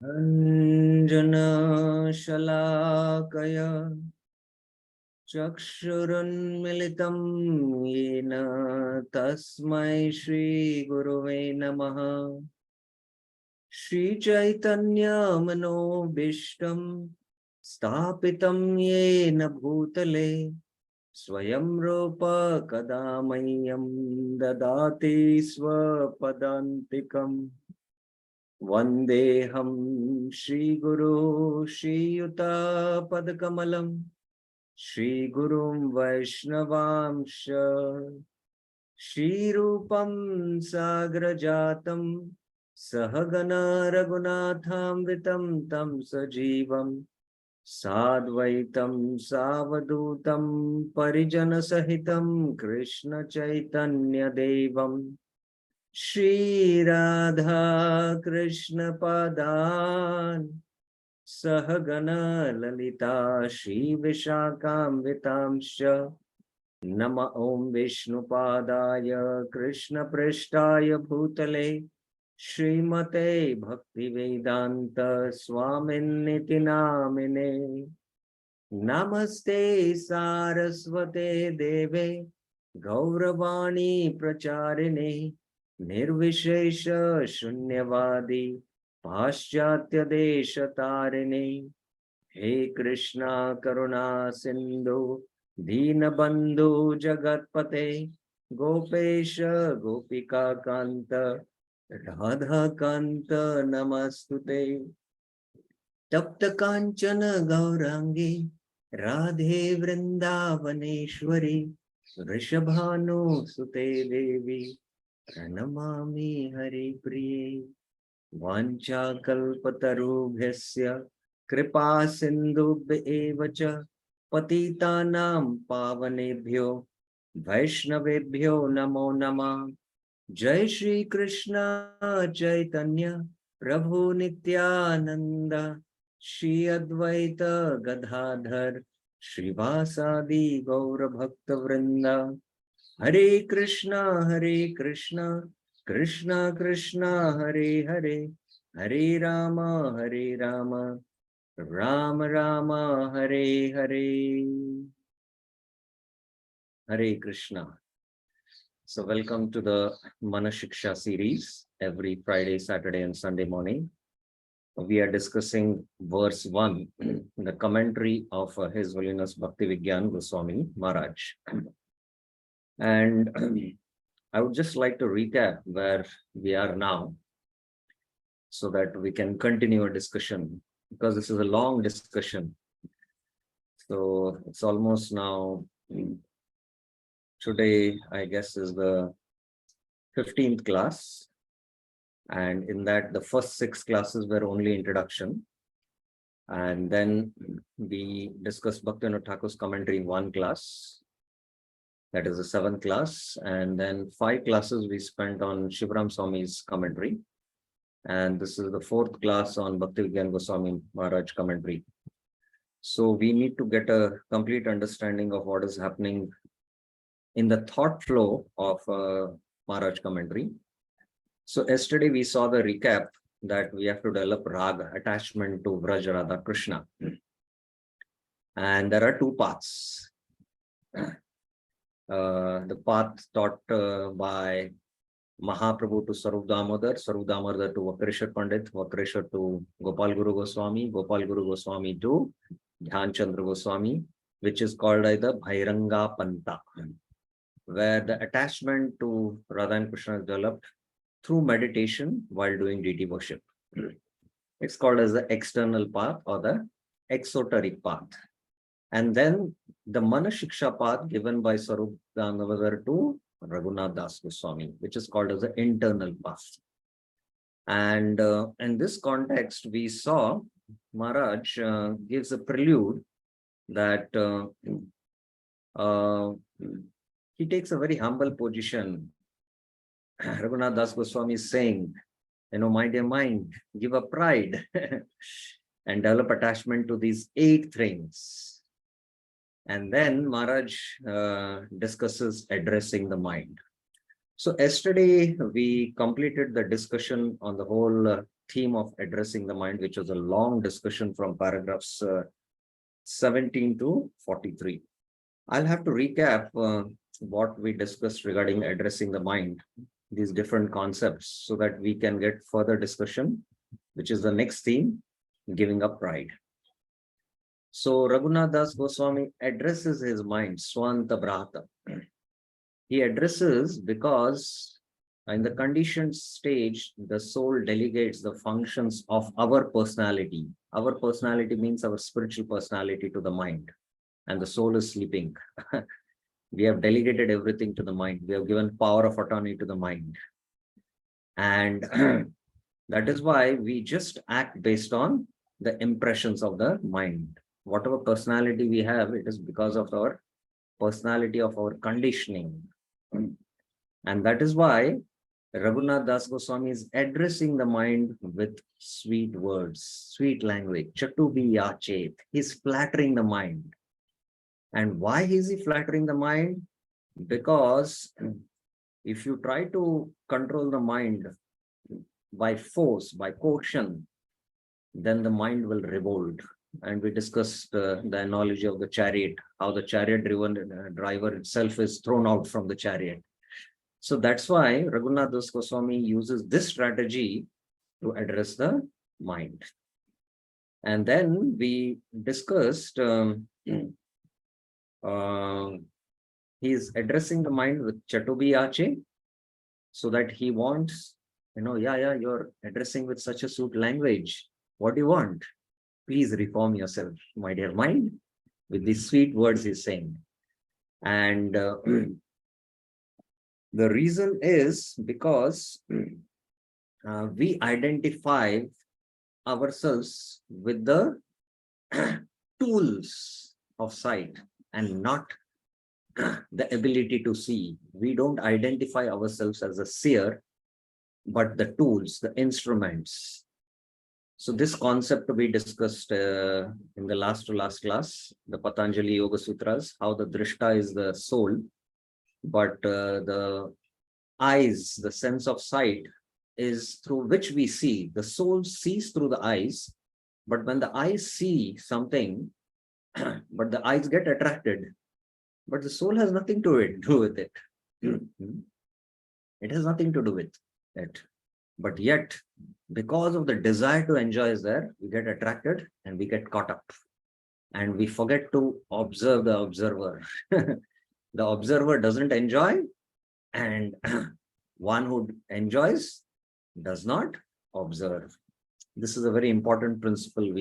Anjana-shalakaya Chakshurunmilitam yena tasmai Shri Guruve Namaha. Shri Chaitanya Manobishtam Stapitam yena bhutale Swayam Rupa Kadamayam Dadati Swapadantikam Vandeham Shri Guru Shri Yuta Padkamalam Shri Gurum Vaishnavamsha Shri Rupam Sagrajatam Sahagana Raghunatham Tam Sajivam Sadvaitam Savadutam Parijana Sahitam Krishna Chaitanya Devam Shri Radha Krishna Padan Sahagana Lalita Shri Vishakam Nama Om Vishnu Padaya Krishna Prishtaya Bhutale Srimate Bhakti Vedanta Swaminiti Namine Namaste Saraswate Deve Gauravani Pracharine Nirvishesha Shunyavadi Paschatya Desha Tarine He Krishna Karuna Sindhu Deenabandhu Jagatpate Gopesha Gopika Kanta Radha Kanta Namastute Tapta Kanchana Gaurangi Radhe Vrindavaneshwari Rishabhanu Sute Devi Pranamami Hari Priye Vancha Kalpatarubhyasya Kripa Sindhubhya evacha Patitanam Pavanebhyo Vaishnavebhyo Namo Namah. Jai Shri Krishna Chaitanya Prabhu Nityananda Shri Advaita Gadadhar Shrivasadi Gaura Bhakta Vrinda Hare Krishna Krishna Krishna Hare Hare Hare Rama Rama Rama Hare Hare. Hare Krishna. So welcome to the Manah Siksa series. Every Friday, Saturday and Sunday morning we are discussing verse 1, the commentary of His Holiness Bhakti-Vigyan Goswami Maharaj. And I would just like to recap where we are now so that we can continue our discussion, because this is a long discussion. So it's almost now, today I guess is the 15th class, and in that the first 6 classes were only introduction, and then we discussed Bhaktivinoda Thakur's commentary in 1 class, that is the 7th class, and then 5 classes we spent on Shivram Swami's commentary, and this is the 4th class on Bhakti-Vigyan Goswami Maharaj commentary. So we need to get a complete understanding of what is happening in the thought flow of Maharaj commentary. So yesterday we saw the recap that we have to develop raga, attachment to Vraj Radha Krishna. And there are 2 paths. The path taught by Mahaprabhu to Sarup Damodar to Vakreshwar Pandit, Vakreshwar to Gopal Guru Goswami to Dhyan Chandra Goswami, which is called either Bhairanga Panta, where the attachment to Radha and Krishna is developed through meditation while doing deity worship. It's called as the external path or the exoteric path. And then the Manah Siksha path given by Sarup Damodar to Raghunath Das Goswami, which is called as the internal path. And in this context, we saw Maharaj gives a prelude that he takes a very humble position. Raghunath Das Goswami is saying, my dear mind, give up pride and develop attachment to these 8 things. And then Maharaj discusses addressing the mind. So yesterday we completed the discussion on the whole theme of addressing the mind, which was a long discussion from paragraphs 17 to 43. I'll have to recap what we discussed regarding addressing the mind, these different concepts, so that we can get further discussion, which is the next theme, giving up pride. So Raghunath Das Goswami addresses his mind, Swanta Brahata. He addresses because in the conditioned stage, the soul delegates the functions of our personality. Our personality means our spiritual personality to the mind, and the soul is sleeping. We have delegated everything to the mind. We have given power of autonomy to the mind. And that is why we just act based on the impressions of the mind. Whatever personality we have, it is because of our personality of our conditioning. And that is why Raghunath Das Goswami is addressing the mind with sweet words, sweet language. Chatubi yachet. He's flattering the mind. And why is he flattering the mind? Because if you try to control the mind by force, by coercion, then the mind will revolt. And we discussed the analogy of the chariot, how the chariot-driven driver itself is thrown out from the chariot. So that's why Raghunath Das Goswami uses this strategy to address the mind. And then we discussed he's addressing the mind with Chatubi Ache, so that he wants, you're addressing with such a sweet language. What do you want? Please reform yourself, my dear mind, with these sweet words he's saying. And the reason is because we identify ourselves with the tools of sight and not the ability to see. We don't identify ourselves as a seer, but the tools, the instruments. So this concept to be discussed in the last to last class, the Patanjali Yoga Sutras, how the drishta is the soul, but the eyes, the sense of sight, is through which we see. The soul sees through the eyes, but when the eyes see something, but the eyes get attracted, but the soul has nothing to do with it. It has nothing to do with it. But yet, because of the desire to enjoy is there, we get attracted and we get caught up. And we forget to observe the observer. The observer doesn't enjoy, and one who enjoys does not observe. This is a very important principle.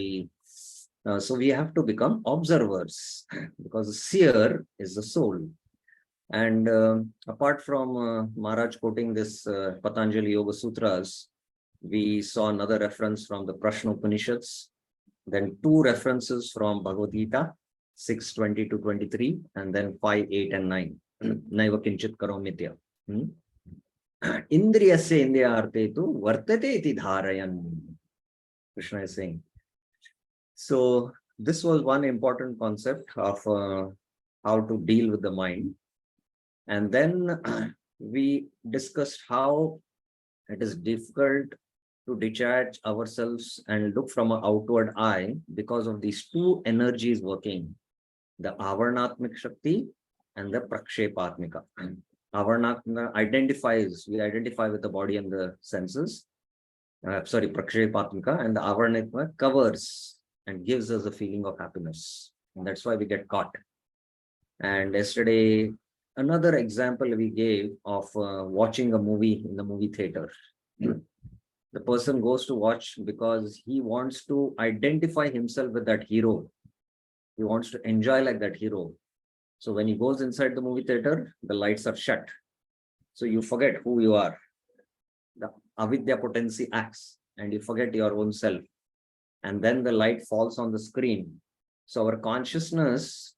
So we have to become observers, because the seer is the soul. And apart from Maharaj quoting this Patanjali Yoga Sutras, we saw another reference from the Prashna Upanishads, then two references from Bhagavad Gita, 6:20 to 23, and then 5, 8, and 9. Naiva kinchit karomitya. Indriyasya indriyarte tu vartate iti dharayan. Krishna is saying. So this was one important concept of how to deal with the mind. And then we discussed how it is difficult to detach ourselves and look from an outward eye because of these two energies working, the Avarnatmik Shakti and the Prakshepatmika. Avarnatmika we identify with the body and the senses. Prakshepatmika, and the Avarnatmika covers and gives us a feeling of happiness. And that's why we get caught. And yesterday, another example we gave of watching a movie in the movie theater. The person goes to watch because he wants to identify himself with that hero. He wants to enjoy like that hero. So when he goes inside the movie theater, the lights are shut. So you forget who you are. The avidya potency acts and you forget your own self. And then the light falls on the screen. So our consciousness,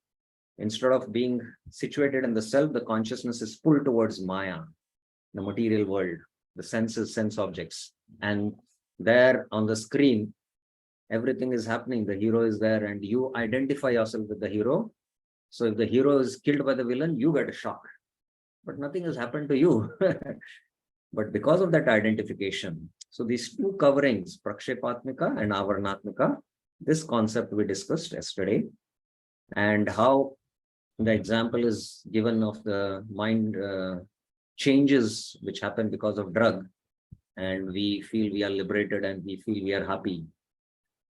instead of being situated in the self, the consciousness is pulled towards Maya, the material world, the senses, sense objects. And there on the screen, everything is happening. The hero is there and you identify yourself with the hero. So if the hero is killed by the villain, you get a shock. but nothing has happened to you. But because of that identification, so these two coverings, Prakshepatmika and Avarnatmika, this concept we discussed yesterday, and how the example is given of the mind changes which happen because of drug, and we feel we are liberated and we feel we are happy.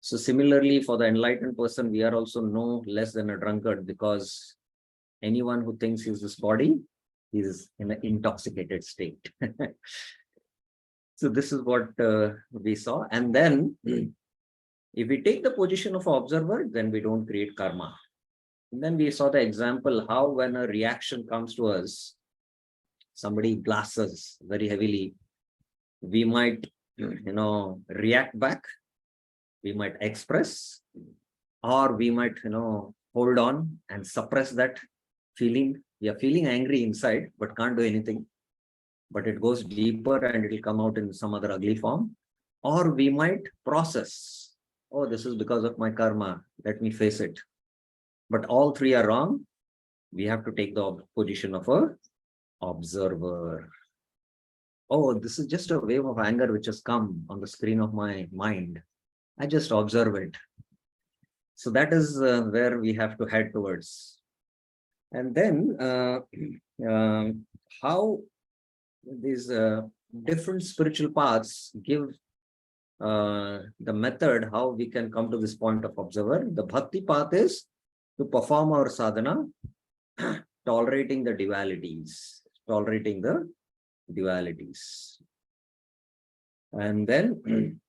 So similarly, for the enlightened person, we are also no less than a drunkard, because anyone who thinks he's this body is in an intoxicated state. So this is what we saw. And then if we take the position of observer, then we don't create karma. And then we saw the example how when a reaction comes to us, somebody blasts us very heavily, we might, react back, we might express, or we might, hold on and suppress that feeling. We are feeling angry inside, but can't do anything. But it goes deeper and it will come out in some other ugly form. Or we might process, oh, this is because of my karma, let me face it. But all three are wrong. We have to take the position of a observer. Oh, this is just a wave of anger which has come on the screen of my mind. I just observe it. So that is where we have to head towards. And then how these different spiritual paths give the method how we can come to this point of observer. The bhakti path is to perform our sadhana, tolerating the dualities. And then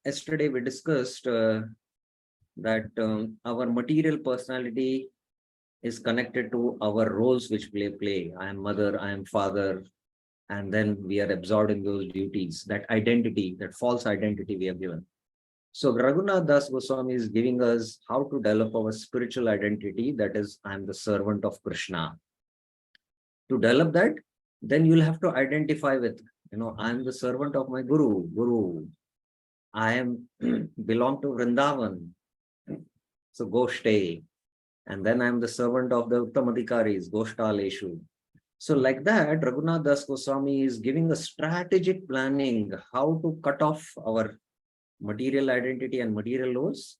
yesterday we discussed that our material personality is connected to our roles which we play. I am mother, I am father, and then we are absorbed in those duties, that identity, that false identity we have given. So Raghunath Das Goswami is giving us how to develop our spiritual identity, that is, I am the servant of Krishna. To develop that, then you'll have to identify with, I am the servant of my Guru. I am belong to Vrindavan. So go stay. And then I am the servant of the Uttamadhikaris, Goshtaleshu. So like that, Raghunath Das Goswami is giving a strategic planning how to cut off our material identity and material roles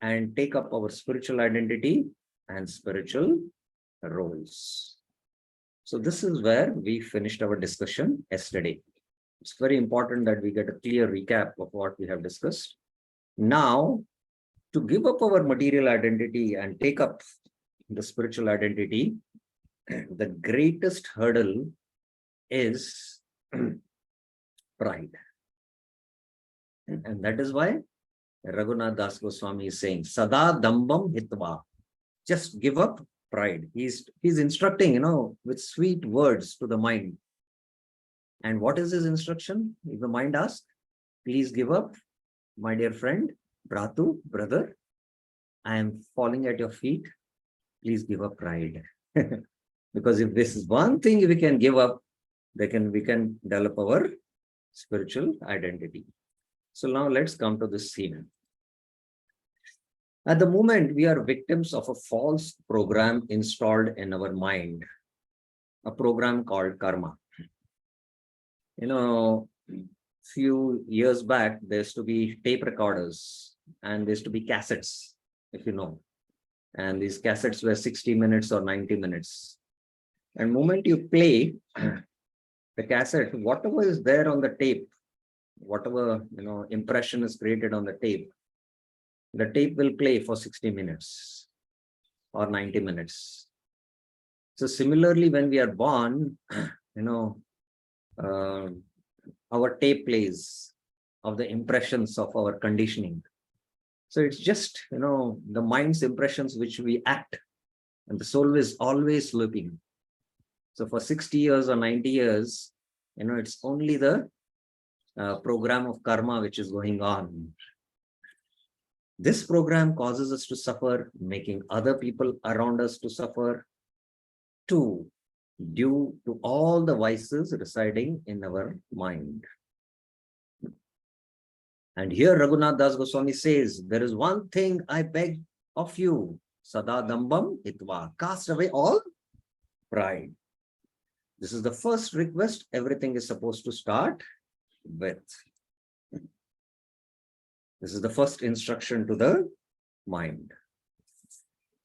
and take up our spiritual identity and spiritual roles. So this is where we finished our discussion yesterday. It's very important that we get a clear recap of what we have discussed. Now, to give up our material identity and take up the spiritual identity, the greatest hurdle is pride. And that is why Raghunath Das Goswami is saying, Sada Dambam Hitva. Just give up pride. He's instructing, with sweet words to the mind. And what is his instruction? If the mind asks, please give up, my dear friend, Bratu, brother, I am falling at your feet. Please give up pride. Because if this is one thing we can give up, we can develop our spiritual identity. So now let's come to this scene. At the moment, we are victims of a false program installed in our mind, a program called karma. Few years back, there used to be tape recorders and there used to be cassettes, if you know. And these cassettes were 60 minutes or 90 minutes. And the moment you play the cassette, whatever is there on the tape, whatever impression is created on the tape will play for 60 minutes or 90 minutes. So similarly, when we are born, our tape plays of the impressions of our conditioning. So it's just, the mind's impressions which we act, and the soul is always looping. So for 60 years or 90 years, it's only the program of karma which is going on. This program causes us to suffer, making other people around us to suffer, too, due to all the vices residing in our mind. And here Raghunath Das Goswami says, there is one thing I beg of you, Sada Dambam Hitva, cast away all pride. This is the first request. Everything is supposed to start with. This is the first instruction to the mind.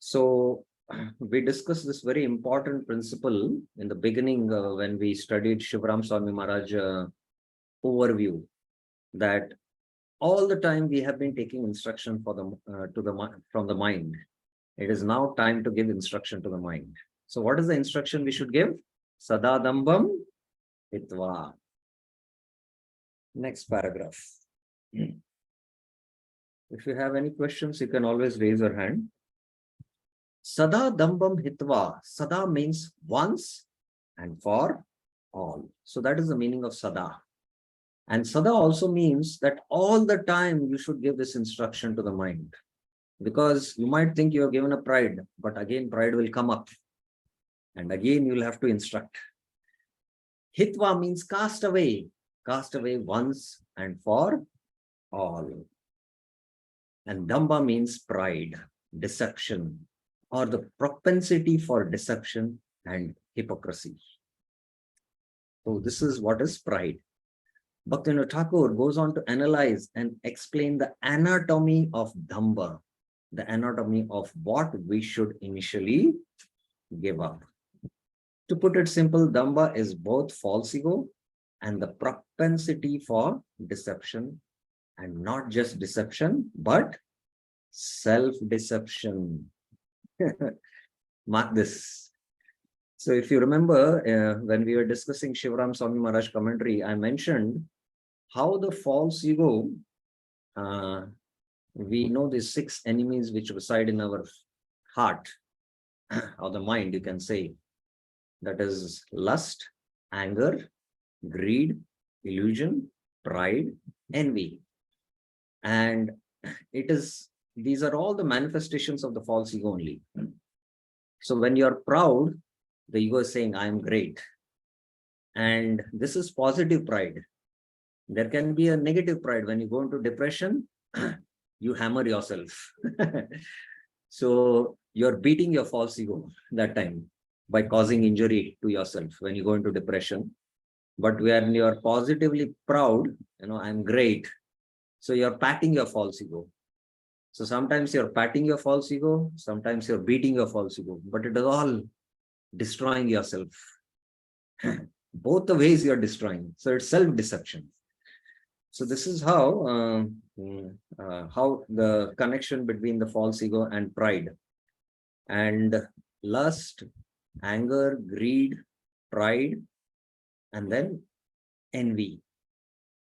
So we discussed this very important principle in the beginning when we studied Shivram Swami Maharaj overview, that all the time we have been taking instruction for the from the mind. It is now time to give instruction to the mind. So what is the instruction we should give? Sadadambam hitva. Next paragraph. If you have any questions, you can always raise your hand. Sada dambam hitva. Sada means once and for all. So that is the meaning of sada. And sada also means that all the time you should give this instruction to the mind. Because you might think you have given a pride, but again pride will come up. And again you will have to instruct. Hitva means cast away once and for all. And damba means pride, deception, or the propensity for deception and hypocrisy. So this is what is pride. Bhaktivinoda Thakur goes on to analyze and explain the anatomy of damba, the anatomy of what we should initially give up. To put it simple, damba is both false ego and the propensity for deception, and not just deception, but self-deception. Mark this. So if you remember, when we were discussing Shivram Swami Maharaj commentary, I mentioned how the false ego, we know the 6 enemies which reside in our heart, or the mind, you can say. That is lust, anger, greed, illusion, pride, envy. And these are all the manifestations of the false ego only. So when you're proud, the ego is saying, I am great. And this is positive pride. There can be a negative pride. When you go into depression, you hammer yourself. So you're beating your false ego that time by causing injury to yourself when you go into depression. But when you're positively proud, I'm great. So you're patting your false ego. So sometimes you're patting your false ego, sometimes you're beating your false ego, but it is all destroying yourself. Both the ways you're destroying. So it's self-deception. So this is how the connection between the false ego and pride, and lust, anger, greed, pride, and then envy.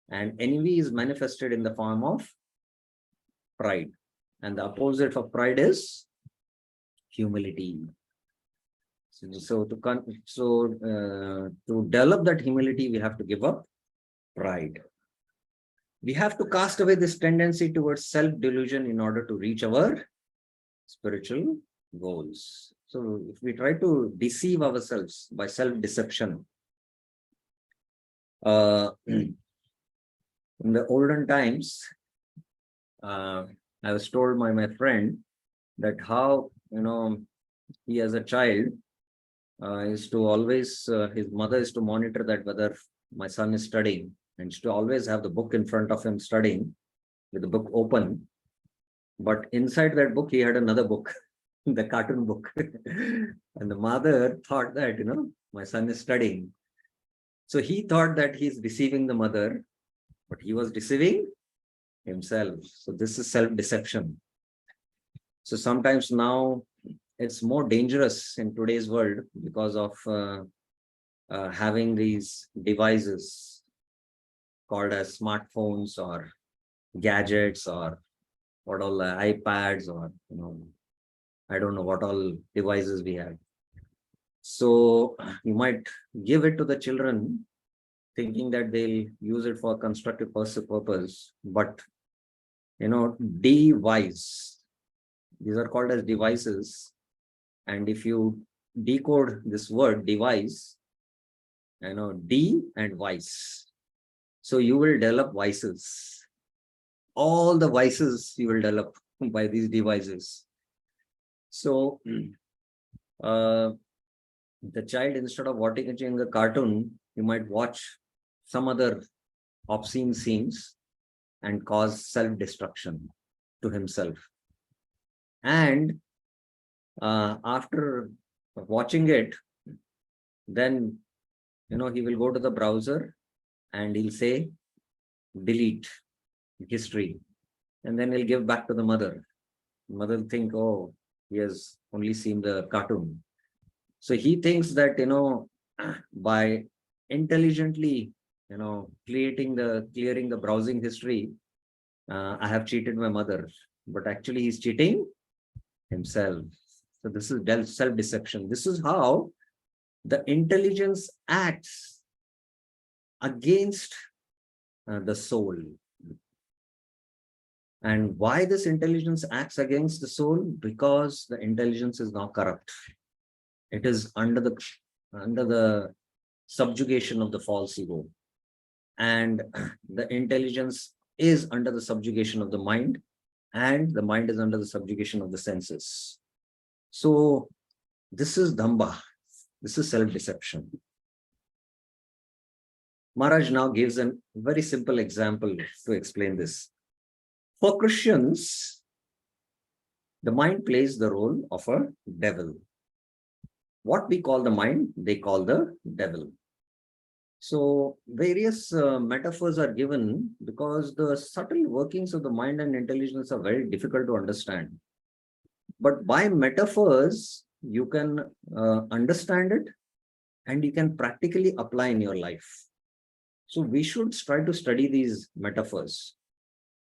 And envy is manifested in the form of pride. And the opposite of pride is humility. So to develop that humility, we have to give up pride. We have to cast away this tendency towards self-delusion in order to reach our spiritual goals. So if we try to deceive ourselves by self-deception, in the olden times, I was told by my friend that how, he as a child is to always, his mother is to monitor that whether my son is studying, and to always have the book in front of him studying with the book open. But inside that book, he had another book, the cartoon book. And the mother thought that, my son is studying. So he thought that he's deceiving the mother, but he was deceiving himself. So this is self-deception. So sometimes now it's more dangerous in today's world because of having these devices called as smartphones or gadgets, or what all iPads, or I don't know what all devices we have. So you might give it to the children thinking that they'll use it for constructive purpose, but device, these are called as devices. And if you decode this word device, D and vice, so you will develop vices. All the vices you will develop by these devices. So The child, instead of watching a cartoon, you might watch some other obscene scenes and cause self-destruction to himself. And after watching it, then he will go to the browser and he'll say delete history, and then he'll give back to the mother. Mother will think, oh, he has only seen the cartoon. So he thinks that by intelligently clearing the browsing history, I have cheated my mother, but actually he's cheating himself. So this is self-deception. This is how the intelligence acts against the soul. And why this intelligence acts against the soul? Because the intelligence is now corrupt. It is under the subjugation of the false ego. And the intelligence is under the subjugation of the mind, and the mind is under the subjugation of the senses. So this is Damba. This is self-deception. Maharaj now gives a very simple example to explain this. For Christians, the mind plays the role of a devil. What we call the mind, they call the devil. So various metaphors are given because the subtle workings of the mind and intelligence are very difficult to understand. But by metaphors, you can understand it and you can practically apply in your life. So we should try to study these metaphors.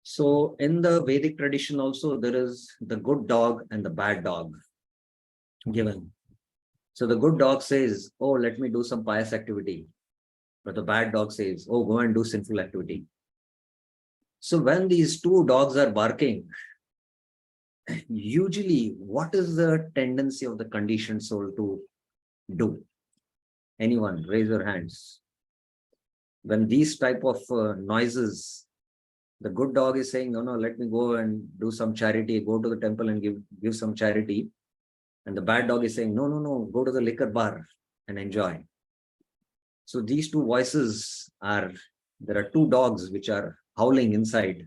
So in the Vedic tradition also, there is the good dog and the bad dog given. So the good dog says, oh, let me do some pious activity. But the bad dog says, oh, go and do sinful activity. So when these two dogs are barking, usually what is the tendency of the conditioned soul to do? Anyone, raise your hands. When these type of noises, the good dog is saying, no, let me go and do some charity, go to the temple and give some charity. And the bad dog is saying, no, go to the liquor bar and enjoy. So these two voices there are two dogs which are howling inside.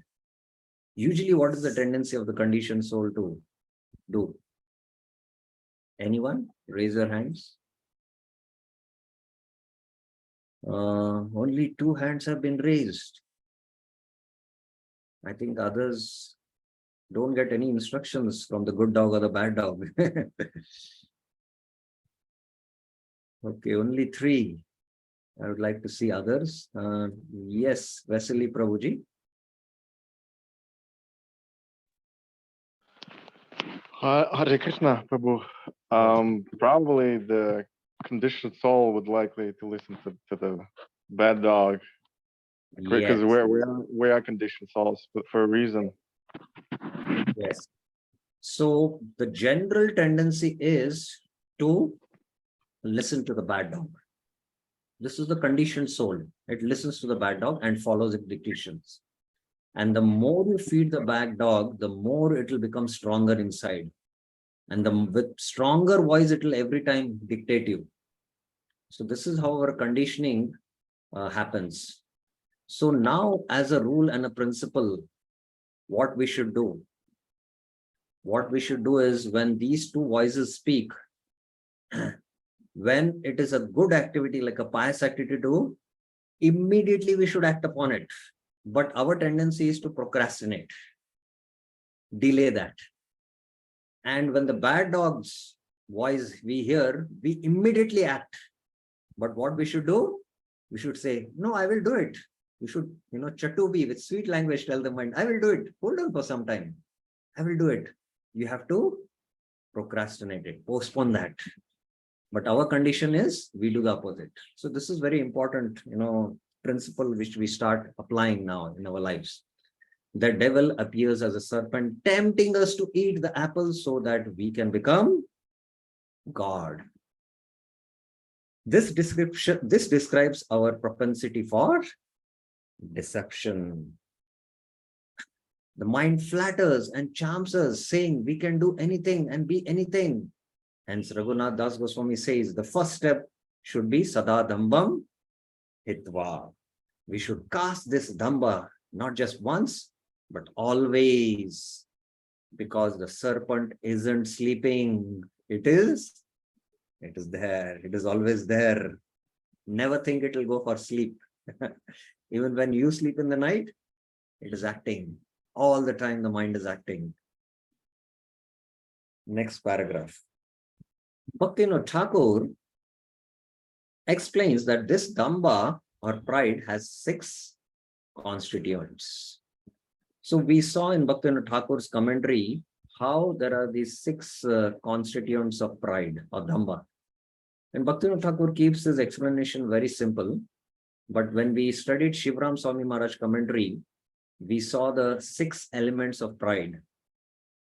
Usually, what is the tendency of the conditioned soul to do? Anyone? Raise your hands. Only 2 hands have been raised. I think others don't get any instructions from the good dog or the bad dog. Okay, only 3. I would like to see others. Yes, Vasily Prabhuji. Hare Krishna, Prabhu. Probably the conditioned soul would likely to listen to the bad dog, because Yes. we are conditioned souls, but for a reason. Yes. So the general tendency is to listen to the bad dog. This is the conditioned soul. It listens to the bad dog and follows its dictations. And the more you feed the bad dog, the more it will become stronger inside. And with stronger voice, it will every time dictate you. So this is how our conditioning happens. So now, as a rule and a principle, what we should do? What we should do is, when these two voices speak, when it is a good activity, like a pious activity to do, immediately we should act upon it. But our tendency is to procrastinate, delay that. And when the bad dog's voice we hear, we immediately act. But what we should do? We should say, no, I will do it. We should, chatubi, with sweet language, tell the mind, I will do it. Hold on for some time. I will do it. You have to procrastinate it, postpone that. But our condition is we do the opposite. So this is very important, principle which we start applying now in our lives. The devil appears as a serpent, tempting us to eat the apple so that we can become God. This describes our propensity for deception. The mind flatters and charms us, saying we can do anything and be anything. Hence, Raghunath Das Goswami says the first step should be Sada Dambam Hitva. We should cast this Damba not just once, but always, because the serpent isn't sleeping. It is there. It is always there. Never think it will go for sleep. Even when you sleep in the night, it is acting. All the time the mind is acting. Next paragraph. Bhaktivinoda Thakur explains that this Damba or pride has 6 constituents. So we saw in Bhaktivinoda Thakur's commentary how there are these 6 constituents of pride or Damba. And Bhaktivinoda Thakur keeps his explanation very simple. But when we studied Shivram Swami Maharaj commentary, we saw the 6 elements of pride.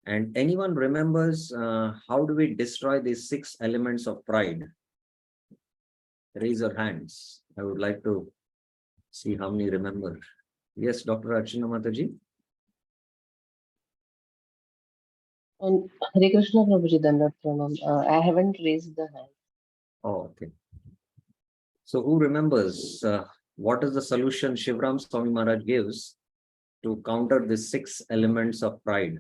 And anyone remembers how do we destroy these 6 elements of pride? Raise your hands. I would like to see how many remember. Yes, Dr. Archana Mataji. And Hare Krishna Prabhuji Dandat Pranam. I haven't raised the hand. Oh, okay. So who remembers what is the solution Shivram Swami Maharaj gives to counter the 6 elements of pride?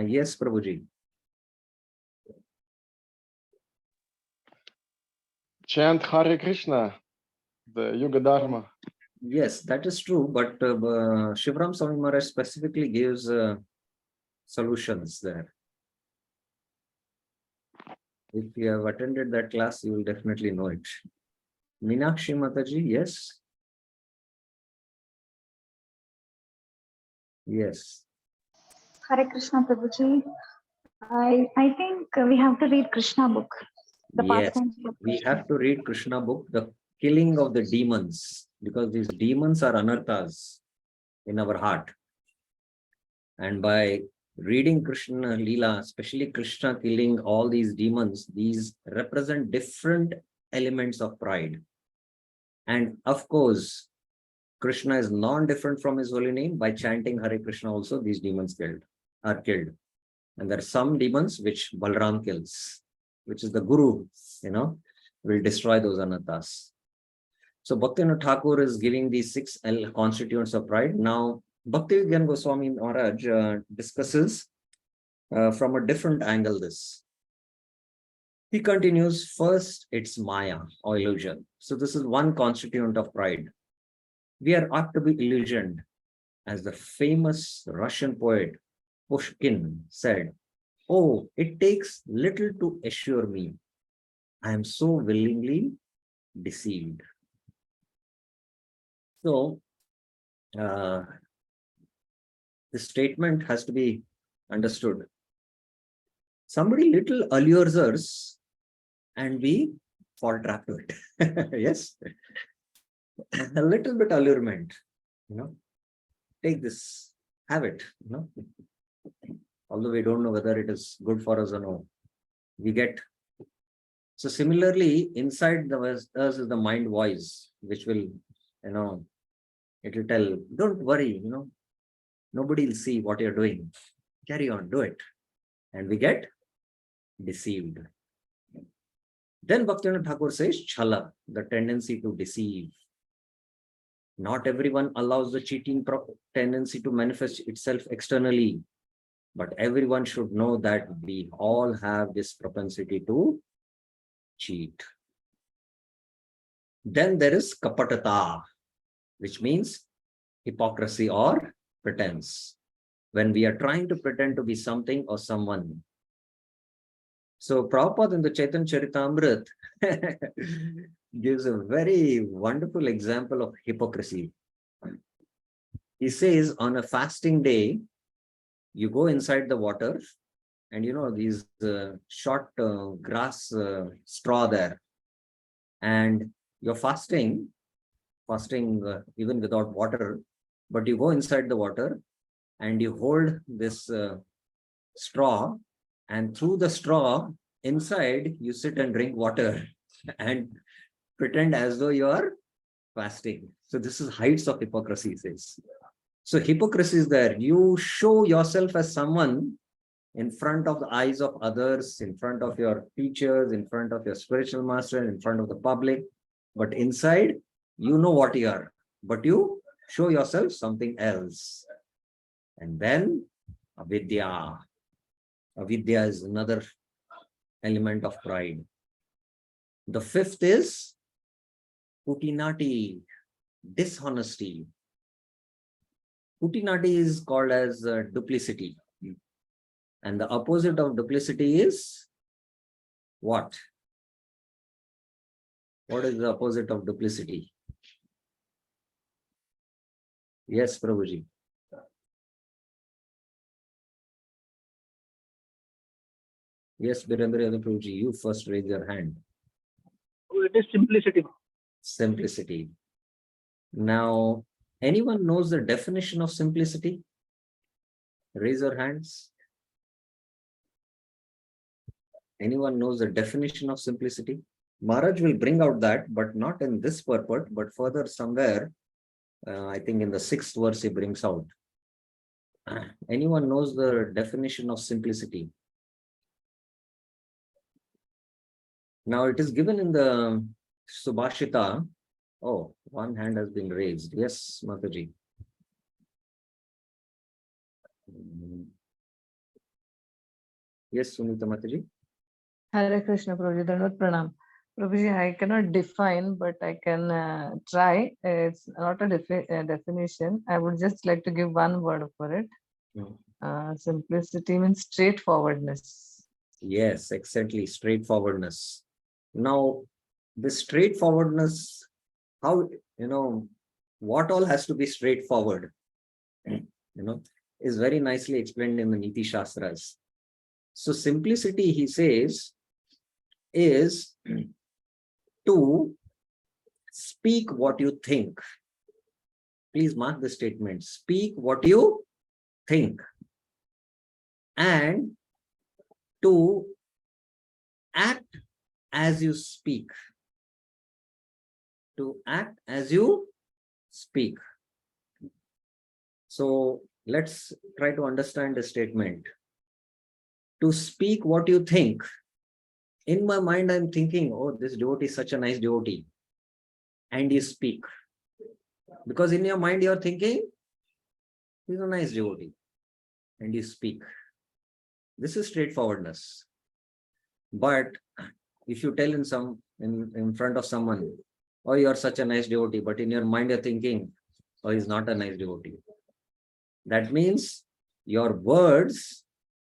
Yes, Prabhuji. Chant Hare Krishna, the Yuga Dharma. Yes, that is true. But Shivram Swami Maharaj specifically gives solutions there. If you have attended that class, you will definitely know it. Meenakshi Mataji, yes? Yes. Hare Krishna Prabhuji. I think we have to read Krishna book. The Yes, pastimes of we Krishna. have to read Krishna book, the killing of the demons, because these demons are anarthas in our heart. And by reading Krishna Leela, especially Krishna killing all these demons, these represent different elements of pride. And of course, Krishna is non-different from his holy name. By chanting Hare Krishna also, these demons are killed. And there are some demons which Balram kills, which is the Guru, will destroy those anarthas. So Bhaktivinoda Thakur is giving these 6 constituents of pride. Now, Bhaktivedanta Goswami Maharaj discusses from a different angle this. He continues, first, it's Maya or illusion. So this is one constituent of pride. We are apt to be illusioned. As the famous Russian poet Pushkin said, "Oh, it takes little to assure me. I am so willingly deceived." So, this statement has to be understood. Somebody little allures us and we fall trap to it. Yes. A little bit allurement, take this, have it, although we don't know whether it is good for us or no. We get. So similarly, inside us is the mind voice, which will, it will tell, don't worry, nobody will see what you're doing. Carry on, do it. And we get deceived. Then Bhaktivinoda Thakur says, Chala, the tendency to deceive. Not everyone allows the cheating tendency to manifest itself externally, but everyone should know that we all have this propensity to cheat. Then there is kapatata, which means hypocrisy or pretense, when we are trying to pretend to be something or someone. So Prabhupada in the Chaitanya Charitamrita gives a very wonderful example of hypocrisy. He says, on a fasting day, you go inside the water and these short grass straw there, and you're fasting even without water, but you go inside the water and you hold this straw, and through the straw inside you sit and drink water and pretend as though you are fasting. So this is heights of hypocrisy, he says. So hypocrisy is there. You show yourself as someone in front of the eyes of others, in front of your teachers, in front of your spiritual master, in front of the public. But inside, you know what you are, but you show yourself something else. And then avidya. Avidya is another element of pride. The fifth is putinati, dishonesty. Putinati is called as duplicity. And the opposite of duplicity is what? What is the opposite of duplicity? Yes, Prabhuji. Yes, Birendra Yadav Prabhuji, you first raise your hand. It is simplicity. Simplicity. Now, anyone knows the definition of simplicity? Raise your hands. Anyone knows the definition of simplicity? Maharaj will bring out that, but not in this purport, but further somewhere, I think in the 6th verse he brings out. Anyone knows the definition of simplicity? Now it is given in the Subhashita. Oh, one hand has been raised. Yes, Mataji. Yes, Sunita Mataji. Hare Krishna, Prabhuji, Dandavat Pranam. Prabhuji, I cannot define, but I can try. It's not a definition. I would just like to give one word for it. Simplicity means straightforwardness. Yes, exactly. Straightforwardness. Now, this straightforwardness, how, what all has to be straightforward, is very nicely explained in the Niti Shastras. So simplicity, he says, is to speak what you think. Please mark the statement. Speak what you think. And to act as you speak. To act as you speak. So let's try to understand the statement. To speak what you think. In my mind, I'm thinking, oh, this devotee is such a nice devotee. And you speak. Because in your mind, you're thinking, he's a nice devotee. And you speak. This is straightforwardness. But if you tell in front of someone, oh, you're such a nice devotee, but in your mind, you're thinking, oh, he's not a nice devotee. That means your words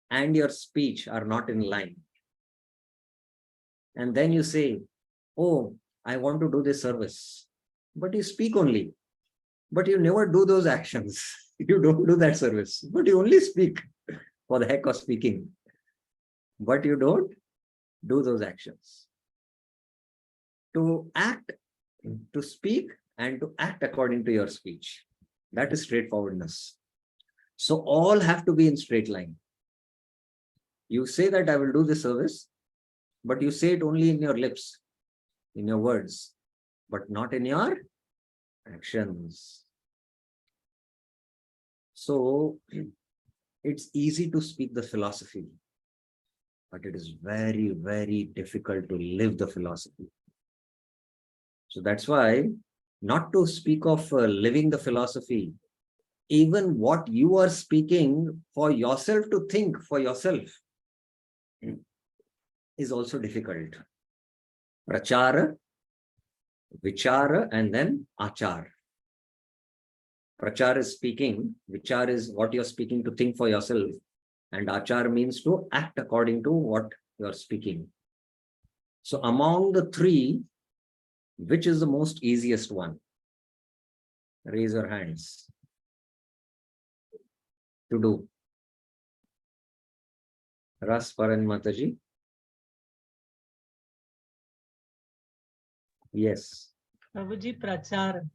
and your speech are not in line. And then you say, oh, I want to do this service. But you speak only. But you never do those actions. You don't do that service. But you only speak for the heck of speaking. But you don't do those actions. To act, to speak, and to act according to your speech. That is straightforwardness. So all have to be in straight line. You say that I will do this service, but you say it only in your lips, in your words, but not in your actions. So it's easy to speak the philosophy, but it is very, very difficult to live the philosophy. So that's why not to speak of living the philosophy, even what you are speaking for yourself to think for yourself is also difficult. Prachara, vichara, and then achar. Prachar is speaking, vichar is what you're speaking to think for yourself, and achar means to act according to what you're speaking. So among the three, which is the most easiest one? Raise your hands. To do. Ras Paran Mataji. Yes. Prabhuji, prachar.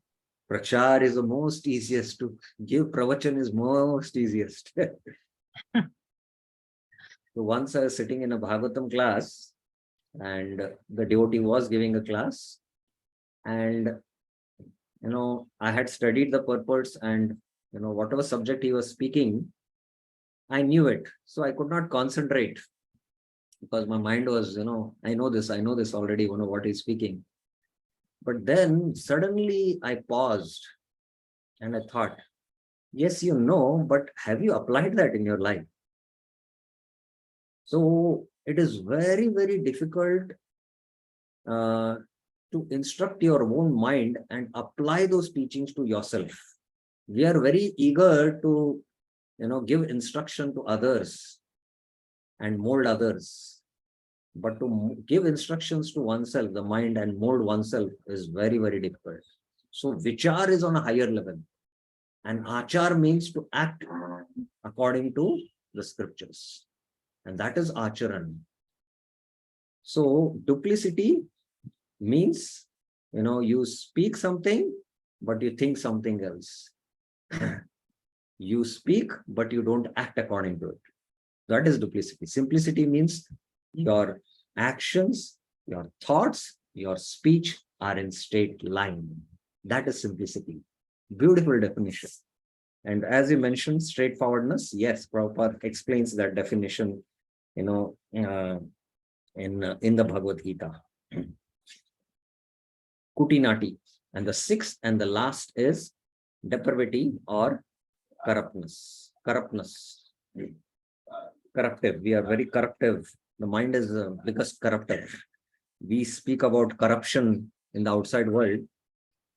Prachar is the most easiest to give. Pravachan is most easiest. So once I was sitting in a Bhagavatam class and the devotee was giving a class, and I had studied the purports and whatever subject he was speaking, I knew it. So I could not concentrate because my mind was, I know this already, what he's speaking. But then suddenly I paused and I thought, yes, but have you applied that in your life? So it is very, very difficult to instruct your own mind and apply those teachings to yourself. We are very eager to, give instruction to others and mold others. But to give instructions to oneself, the mind, and mold oneself is very, very difficult. So vichar is on a higher level. And achar means to act according to the scriptures. And that is acharan. So duplicity means, you speak something, but you think something else. You speak, but you don't act according to it. That is duplicity. Simplicity means your actions, your thoughts, your speech are in straight line. That is simplicity. Beautiful definition. And as you mentioned, straightforwardness, yes, Prabhupada explains that definition, in the Bhagavad Gita. Kutinati. And the sixth and the last is depravity or corruptness. Corruptive. We are very corruptive. The mind is the biggest corrupter. We speak about corruption in the outside world,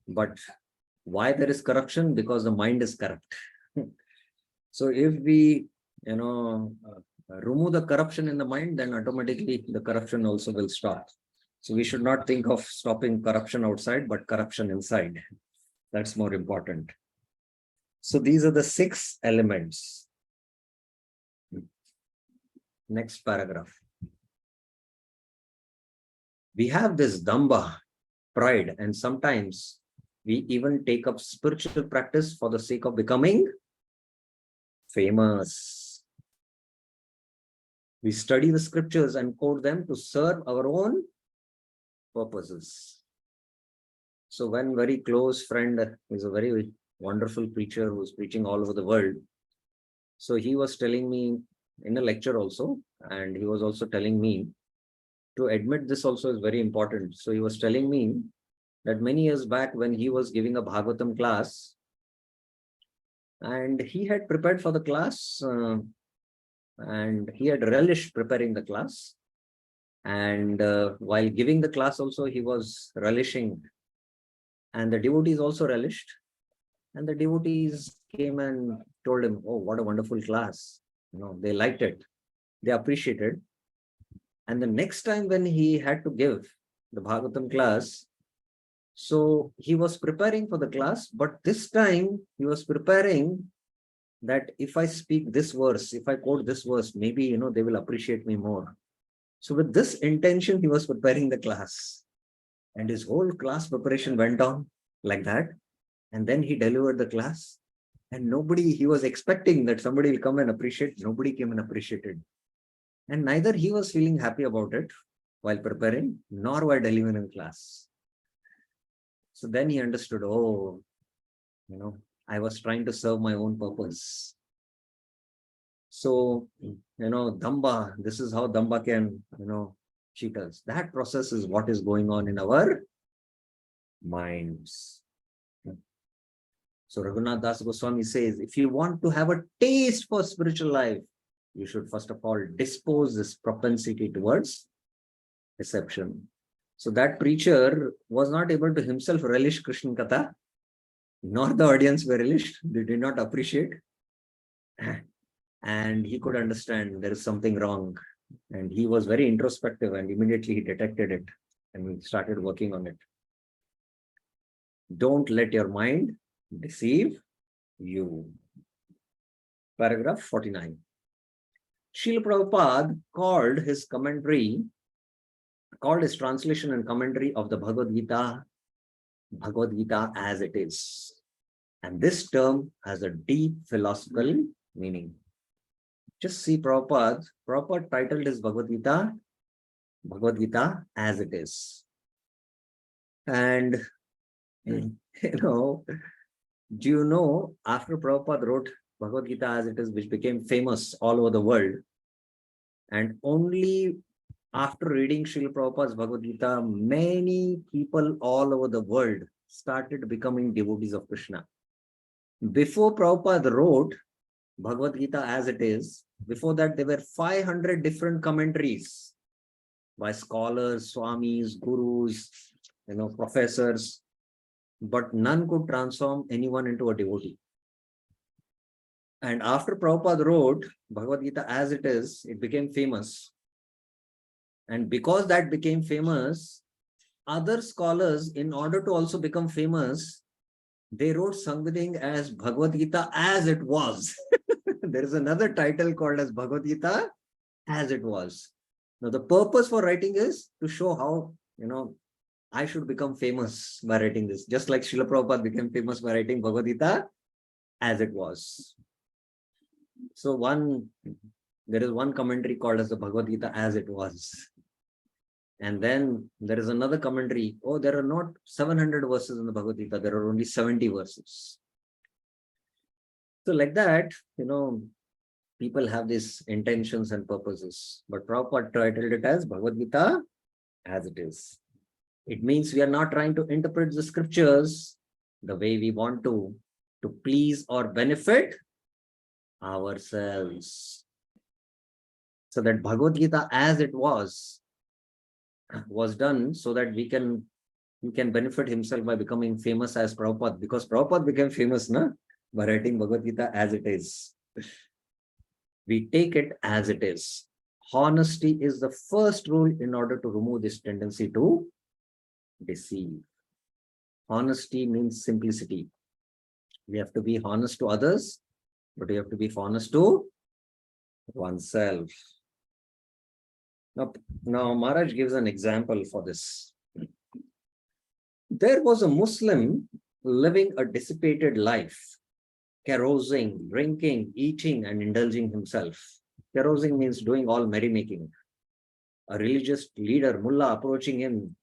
but why there is corruption? Because the mind is corrupt. So if we, remove the corruption in the mind, then automatically the corruption also will stop. So we should not think of stopping corruption outside, but corruption inside. That's more important. So these are the 6 elements. Next paragraph. We have this damba, pride, and sometimes we even take up spiritual practice for the sake of becoming famous. We study the scriptures and quote them to serve our own purposes. So one very close friend is a very wonderful preacher who's preaching all over the world. So he was telling me in a lecture also, and he was also telling me to admit this also is very important. So he was telling me that many years back when he was giving a Bhagavatam class, and he had prepared for the class and he had relished preparing the class. And while giving the class also, he was relishing. And the devotees also relished. And the devotees came and told him, oh, what a wonderful class. They liked it. They appreciated. And the next time when he had to give the Bhagavatam class, so he was preparing for the class, but this time he was preparing that if I speak this verse, if I quote this verse, maybe, they will appreciate me more. So with this intention, he was preparing the class. And his whole class preparation went on like that. And then he delivered the class. And he was expecting that somebody will come and appreciate. Nobody came and appreciated. And neither he was feeling happy about it while preparing, nor while delivering class. So then he understood, oh, I was trying to serve my own purpose. So, damba, this is how damba can, cheat us. That process is what is going on in our minds. So Raghunath Das Goswami says, if you want to have a taste for spiritual life, you should first of all dispose this propensity towards deception. So that preacher was not able to himself relish Krishna Katha, nor the audience were relished. They did not appreciate. And he could understand there is something wrong. And he was very introspective and immediately he detected it and he started working on it. Don't let your mind deceive you. Paragraph 49. Srila Prabhupada called his translation and commentary of the Bhagavad Gita as it is. And this term has a deep philosophical meaning. Just see Prabhupada titled his Bhagavad Gita as it is. And, Do you know, after Prabhupada wrote Bhagavad Gita as it is, which became famous all over the world, and only after reading Srila Prabhupada's Bhagavad Gita, many people all over the world started becoming devotees of Krishna. Before Prabhupada wrote Bhagavad Gita as it is, before that there were 500 different commentaries by scholars, swamis, gurus, professors, but none could transform anyone into a devotee. And after Prabhupada wrote Bhagavad Gita as it is, it became famous. And because that became famous, other scholars, in order to also become famous, they wrote something as Bhagavad Gita as it was. There is another title called as Bhagavad Gita as it was. Now, the purpose for writing is to show how, I should become famous by writing this, just like Srila Prabhupada became famous by writing Bhagavad Gita as it was. So there is one commentary called as the Bhagavad Gita as it was. And then there is another commentary. Oh, there are not 700 verses in the Bhagavad Gita. There are only 70 verses. So like that, people have these intentions and purposes. But Prabhupada titled it as Bhagavad Gita as it is. It means we are not trying to interpret the scriptures the way we want to please or benefit ourselves. So that Bhagavad Gita as it was done so that he can benefit himself by becoming famous as Prabhupada, because Prabhupada became famous by writing Bhagavad Gita as it is. We take it as it is. Honesty is the first rule in order to remove this tendency to deceive. Honesty means simplicity. We have to be honest to others, but we have to be honest to oneself. Now Maharaj gives an example for this. There was a Muslim living a dissipated life, carousing, drinking, eating, and indulging himself. Carousing means doing all merrymaking. A religious leader, mullah, approaching him,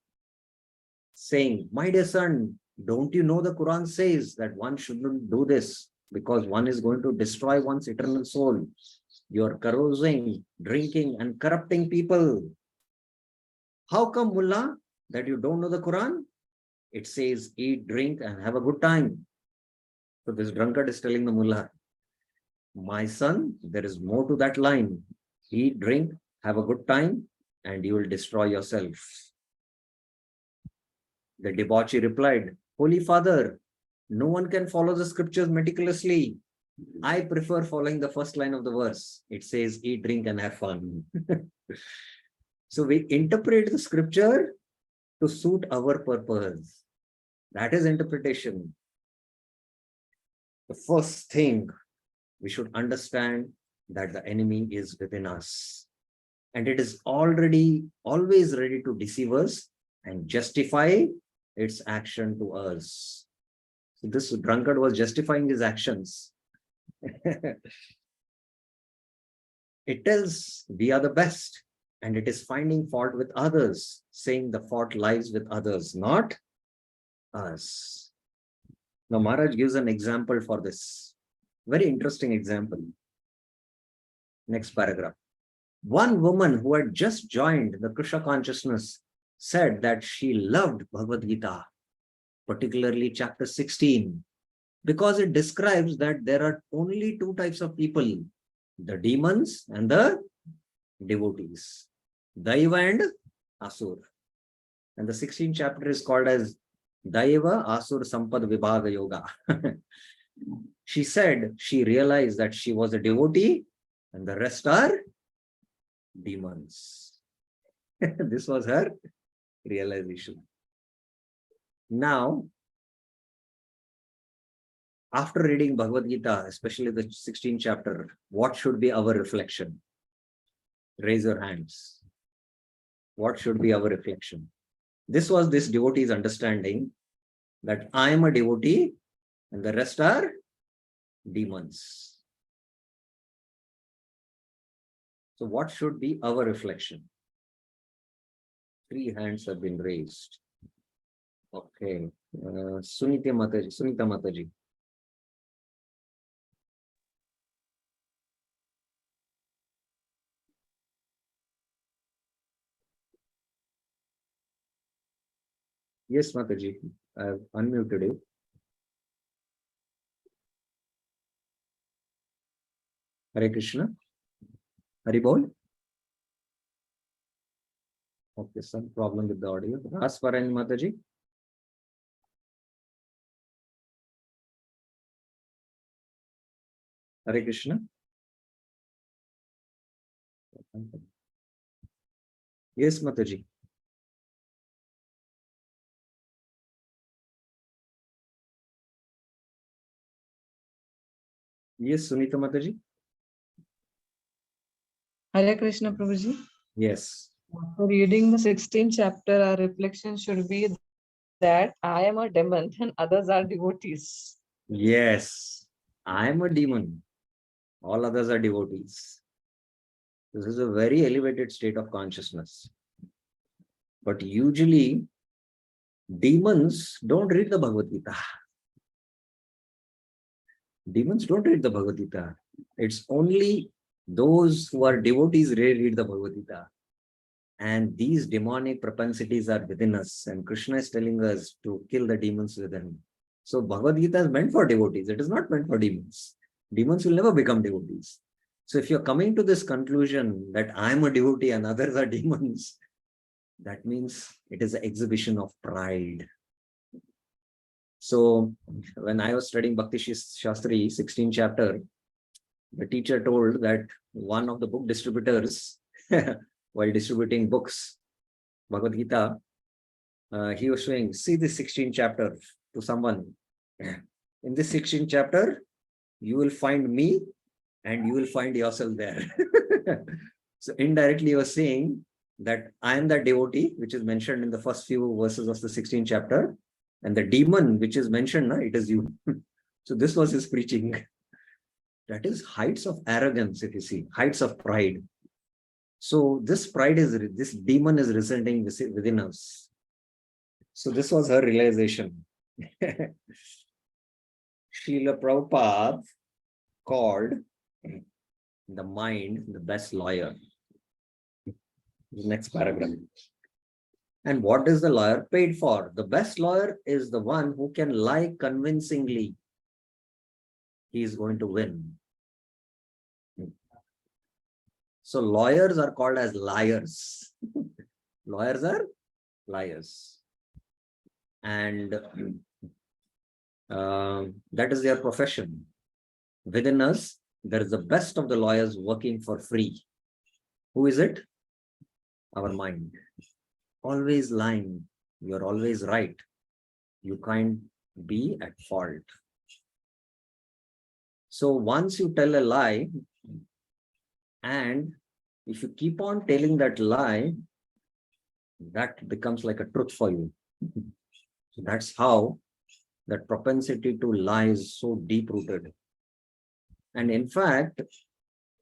saying, "My dear son, don't you know the Quran says that one shouldn't do this because one is going to destroy one's eternal soul? You're carousing, drinking, and corrupting people. How come, mullah, that you don't know the Quran? It says, eat, drink, and have a good time." So this drunkard is telling the mullah, "My son, there is more to that line. Eat, drink, have a good time, and you will destroy yourself." The debauchee replied, "Holy father, no one can follow the scriptures meticulously. I prefer following the first line of the verse. It says, eat, drink, and have fun." So we interpret the scripture to suit our purpose. That is interpretation. The first thing we should understand that the enemy is within us. And it is already always ready to deceive us and justify its action to us. So this drunkard was justifying his actions. It tells we are the best, and it is finding fault with others, saying the fault lies with others, not us. Now Maharaj gives an example for this. Very interesting example. Next paragraph. One woman who had just joined the Krishna consciousness said that she loved Bhagavad Gita, particularly chapter 16, because it describes that there are only two types of people, the demons and the devotees, Daiva and Asur. And the 16th chapter is called as Daiva Asur Sampad Vibhaga Yoga. She said she realized that she was a devotee and the rest are demons. This was her realization. Now, after reading Bhagavad Gita, especially the 16th chapter, what should be our reflection? Raise your hands. What should be our reflection? This was this devotee's understanding that I am a devotee and the rest are demons. So what should be our reflection? 3 hands have been raised. Okay. Sunita Mataji. Yes, Mataji, I've unmuted you. Hare Krishna. Hari Bol. Okay, some problem with the audio. Rasparan Mataji. Hare Krishna. Yes, Mataji. Yes, Sunita Mataji. Hare Krishna Prabhuji. Yes. After reading the 16th chapter, our reflection should be that I am a demon and others are devotees. Yes. I am a demon. All others are devotees. This is a very elevated state of consciousness. But usually, demons don't read the Bhagavad Gita. Demons don't read the Bhagavad Gita. It's only those who are devotees read the Bhagavad Gita. And these demonic propensities are within us. And Krishna is telling us to kill the demons within. So Bhagavad Gita is meant for devotees. It is not meant for demons. Demons will never become devotees. So if you're coming to this conclusion that I'm a devotee and others are demons, that means it is an exhibition of pride. So when I was studying Bhakti Shastri, 16th chapter, the teacher told that one of the book distributors, while distributing books, Bhagavad Gita, he was saying, see this 16th chapter to someone. In this 16th chapter, you will find me and you will find yourself there. So indirectly he was saying that I am the devotee, which is mentioned in the first few verses of the 16th chapter, and the demon, which is mentioned, it is you. So this was his preaching. That is heights of arrogance, if you see, heights of pride. So this pride is, this demon is residing within us. So this was her realization. Srila Prabhupada called the mind the best lawyer. Next paragraph. And what is the lawyer paid for? The best lawyer is the one who can lie convincingly. He is going to win. So lawyers are called as liars. Lawyers are liars. And that is their profession. Within us, there is the best of the lawyers working for free. Who is it? Our mind. Always lying. You're always right. You can't be at fault. So once you tell a lie, and if you keep on telling that lie, that becomes like a truth for you. So that's how that propensity to lie is so deep-rooted. And in fact,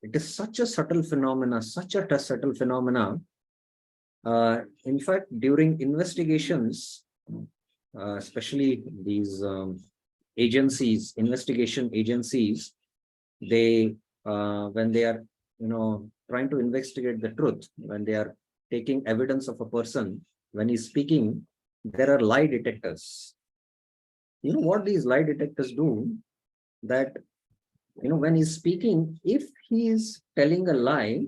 it is such a subtle phenomena, in fact, during investigations, especially these investigation agencies, they, when they are, trying to investigate the truth, when they are taking evidence of a person, when he's speaking, there are lie detectors. You know what these lie detectors do? That, when he's speaking, if he is telling a lie,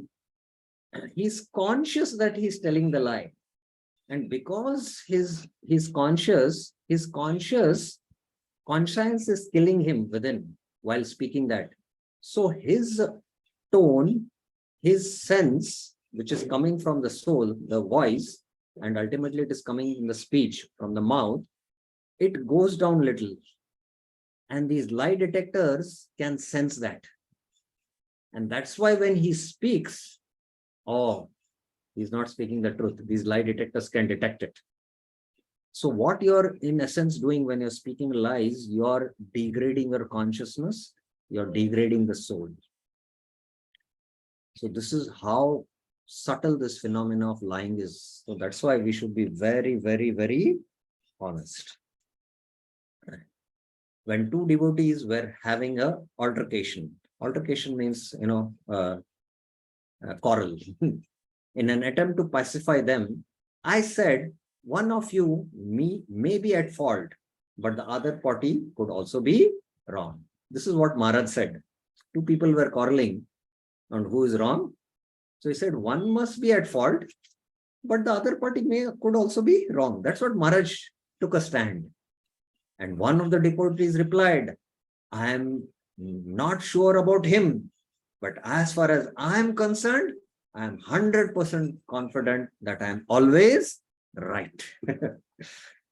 he's conscious that he's telling the lie. And because he's conscious, conscience is killing him within while speaking that. So his tone, his sense, which is coming from the soul, the voice, and ultimately it is coming in the speech from the mouth, it goes down little. And these lie detectors can sense that. And that's why when he speaks, oh, he's not speaking the truth. These lie detectors can detect it. So what you're in essence doing when you're speaking lies, you're degrading your consciousness, you're degrading the soul. So this is how subtle this phenomena of lying is. So that's why we should be very, very, very honest. When two devotees were having a altercation means, quarrel. In an attempt to pacify them, I said one of you may be at fault, but the other party could also be wrong. This is what Maharaj said. Two people were quarreling on who is wrong. So he said, one must be at fault, but the other party could also be wrong. That's what Maharaj took a stand. And one of the devotees replied, I am not sure about him, but as far as I am concerned, I am 100% confident that I am always right.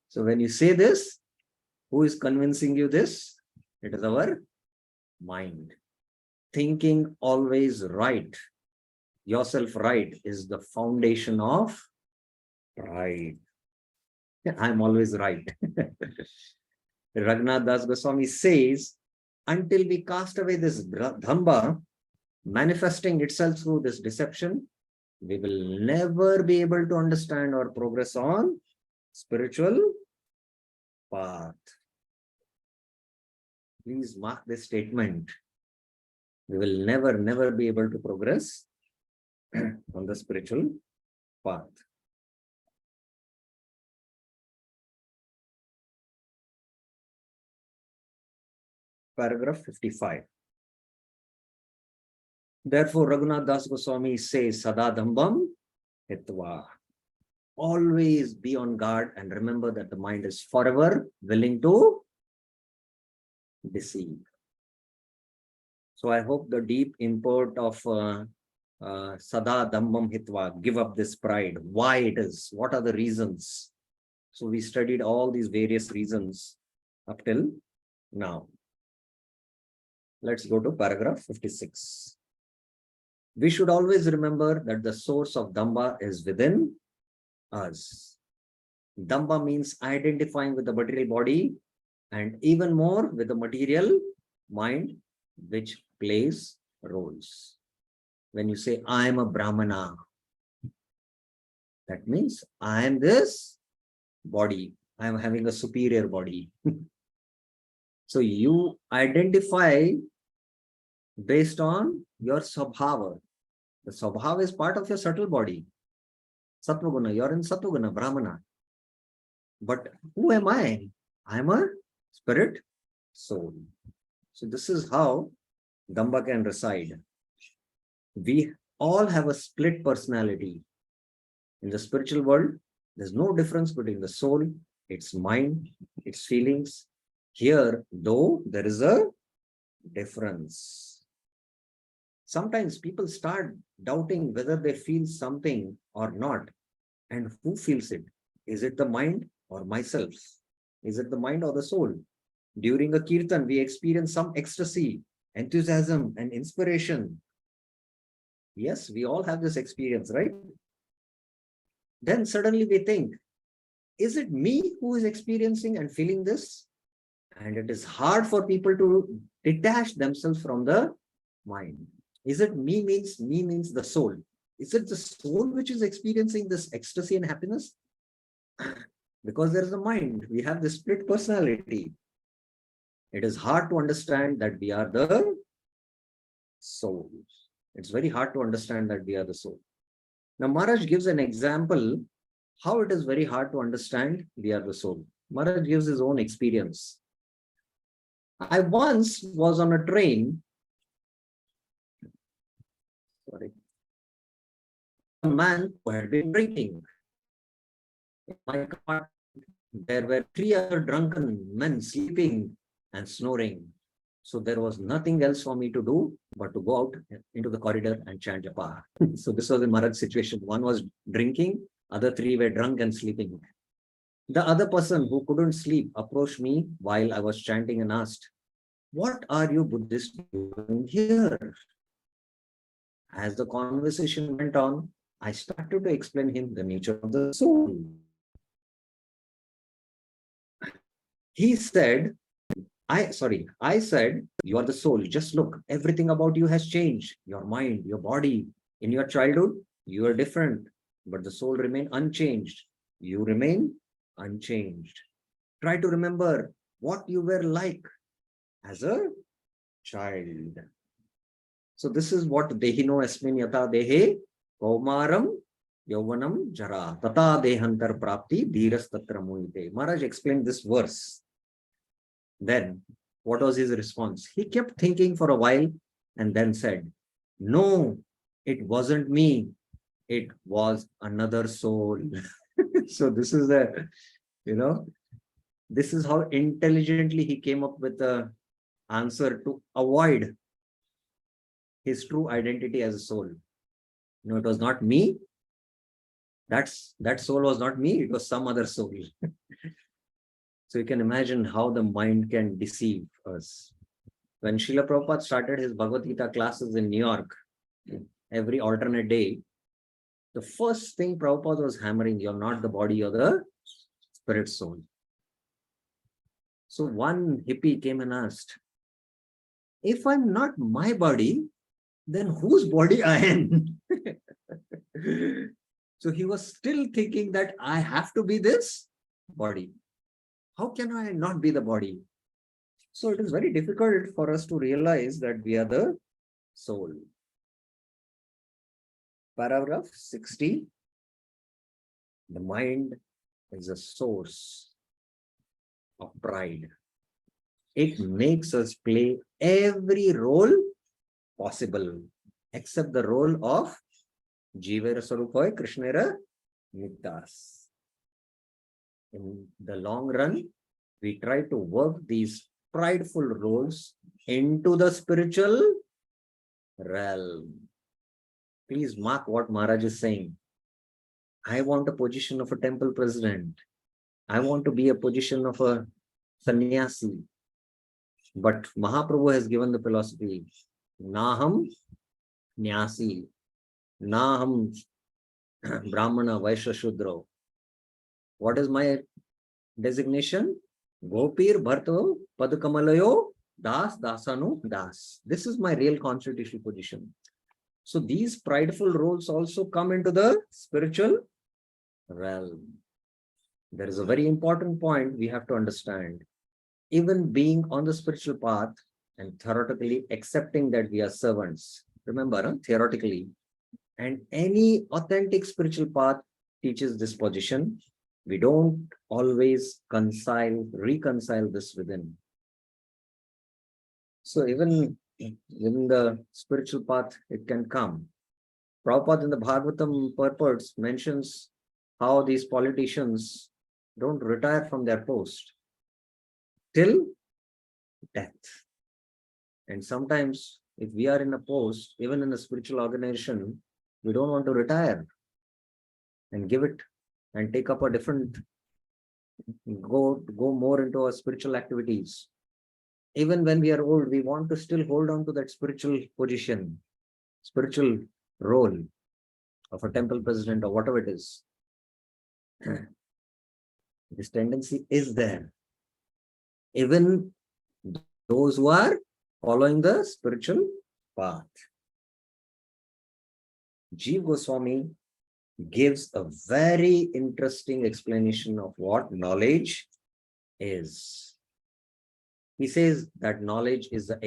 So when you say this, who is convincing you this? It is our mind. Thinking always right, yourself right, is the foundation of pride. I'm always right. Raghunath Das Goswami says, until we cast away this dhamba manifesting itself through this deception, we will never be able to understand or progress on spiritual path. Please mark this statement. We will never be able to progress on the spiritual path. Paragraph 55. Therefore, Raghunath Das Goswami says, Sada Dhambam Hitva. Always be on guard and remember that the mind is forever willing to deceive. So I hope the deep import of Sada Dhambam Hitva, give up this pride, why it is, what are the reasons. So we studied all these various reasons up till now. Let's go to paragraph 56. We should always remember that the source of Damba is within us. Damba means identifying with the material body and even more with the material mind, which plays roles. When you say, I am a Brahmana, that means I am this body. I am having a superior body. So you identify based on your Swabhava. The Swabhava is part of your subtle body. Sattvaguna, you're in Sattvaguna, Brahmana. But who am I? I'm a spirit soul. So this is how Damba can reside. We all have a split personality. In the spiritual world, there's no difference between the soul, its mind, its feelings. Here, though, there is a difference. Sometimes people start doubting whether they feel something or not. And who feels it? Is it the mind or myself? Is it the mind or the soul? During a kirtan, we experience some ecstasy, enthusiasm, and inspiration. Yes, we all have this experience, right? Then suddenly we think, is it me who is experiencing and feeling this? And it is hard for people to detach themselves from the mind. Is it me means the soul? Is it the soul which is experiencing this ecstasy and happiness? Because there is a mind. We have this split personality. It is hard to understand that we are the soul. It's very hard to understand that we are the soul. Now, Maharaj gives an example how it is very hard to understand we are the soul. Maharaj gives his own experience. I once was on a train. A man who had been drinking. In my compartment, there were 3 other drunken men sleeping and snoring. So there was nothing else for me to do but to go out into the corridor and chant japa. So this was in Maharaj's situation. One was drinking, other 3 were drunk and sleeping. The other person who couldn't sleep approached me while I was chanting and asked, "What are you Buddhists doing here?" As the conversation went on, I started to explain him the nature of the soul. He said, I said, "You are the soul. Just look, everything about you has changed. Your mind, your body. In your childhood, you are different, but the soul remained unchanged. You remain unchanged. Try to remember what you were like as a child." So this is what Dehino Asmin Yata Dehe Kaumaram Yauvanam jara tata dehantar prapti dhiras tatra muite. Maharaj explained this verse. Then, what was his response? He kept thinking for a while and then said, no, it wasn't me. It was another soul. So this is the, this is how intelligently he came up with the answer to avoid his true identity as a soul. No, it was not me. That soul was not me. It was some other soul. So you can imagine how the mind can deceive us. When Srila Prabhupada started his Bhagavad Gita classes in New York, every alternate day, the first thing Prabhupada was hammering, you're not the body, you're the spirit soul. So one hippie came and asked, if I'm not my body, then whose body I am? So he was still thinking that I have to be this body. How can I not be the body? So it is very difficult for us to realize that we are the soul. Paragraph 60. The mind is a source of pride. It makes us play every role possible, except the role of Jivera Sarupoy Krishnera Nikdas. In the long run, we try to work these prideful roles into the spiritual realm. Please mark what Maharaj is saying. I want a position of a temple president. I want to be a position of a sannyasi. But Mahaprabhu has given the philosophy, Naham Nyasi, Naham Brahmana Vaishya Shudra. What is my designation? Gopir Bharto Padakamalayo Das Dasanu Das. This is my real constitutional position. So these prideful roles also come into the spiritual realm. There is a very important point we have to understand. Even being on the spiritual path and theoretically accepting that we are servants, remember, theoretically, and any authentic spiritual path teaches this position. We don't always reconcile this within. So even in the spiritual path, it can come. Prabhupada in the Bhagavatam purports mentions how these politicians don't retire from their post till death. And sometimes if we are in a post, even in a spiritual organization, we don't want to retire and give it and take up a different, go more into our spiritual activities. Even when we are old, we want to still hold on to that spiritual position, spiritual role of a temple president or whatever it is. This tendency is there. Even those who are following the spiritual path. Jiva Goswami gives a very interesting explanation of what knowledge is. He says that knowledge is the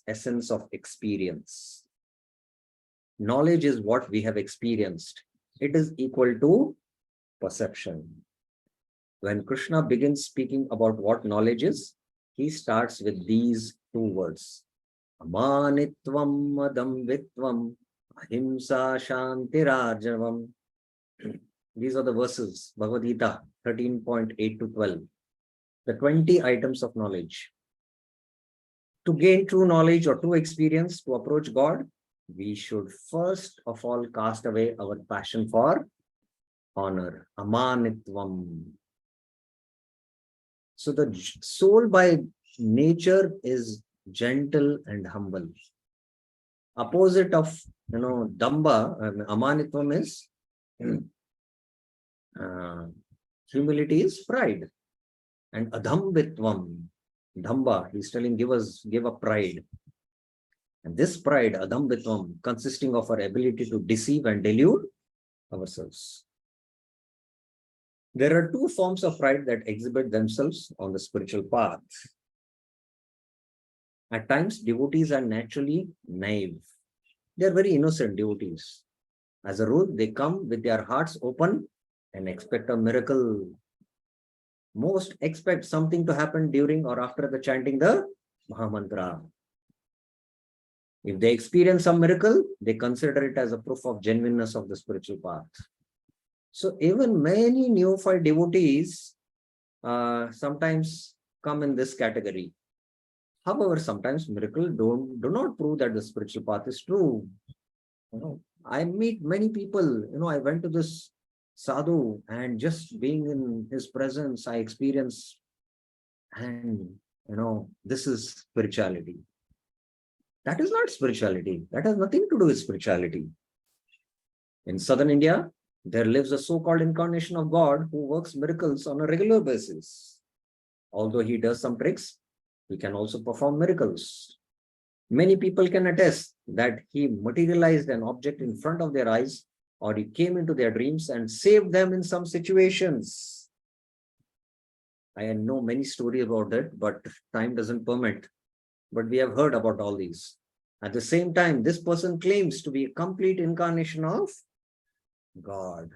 essence of experience. Knowledge is what we have experienced. It is equal to perception. When Krishna begins speaking about what knowledge is, he starts with these two words. Amanitvam adambitvam ahimsa shantirarjavam. These are the verses, Bhagavad Gita 13.8 to 12. The 20 items of knowledge. To gain true knowledge or true experience, to approach God, we should first of all cast away our passion for honor. Amanitvam. So the soul by nature is gentle and humble. Opposite of, damba, amanitvam is humility is pride. And adhambitvam, dhamba, he's telling, give up pride. And this pride, adhambitvam, consisting of our ability to deceive and delude ourselves. There are two forms of pride that exhibit themselves on the spiritual path. At times, devotees are naturally naive. They are very innocent devotees. As a rule, they come with their hearts open and expect a miracle. Most expect something to happen during or after the chanting the Mahamantra. If they experience some miracle, they consider it as a proof of genuineness of the spiritual path. So even many neophyte devotees sometimes come in this category. However, sometimes miracles do not prove that the spiritual path is true. I meet many people, I went to this sadhu and just being in his presence, I experience, and this is spirituality. That is not spirituality. That has nothing to do with spirituality. In southern India, there lives a so-called incarnation of God who works miracles on a regular basis. Although he does some tricks, he can also perform miracles. Many people can attest that he materialized an object in front of their eyes, or he came into their dreams and saved them in some situations. I know many stories about that, but time doesn't permit. But we have heard about all these. At the same time, this person claims to be a complete incarnation of God.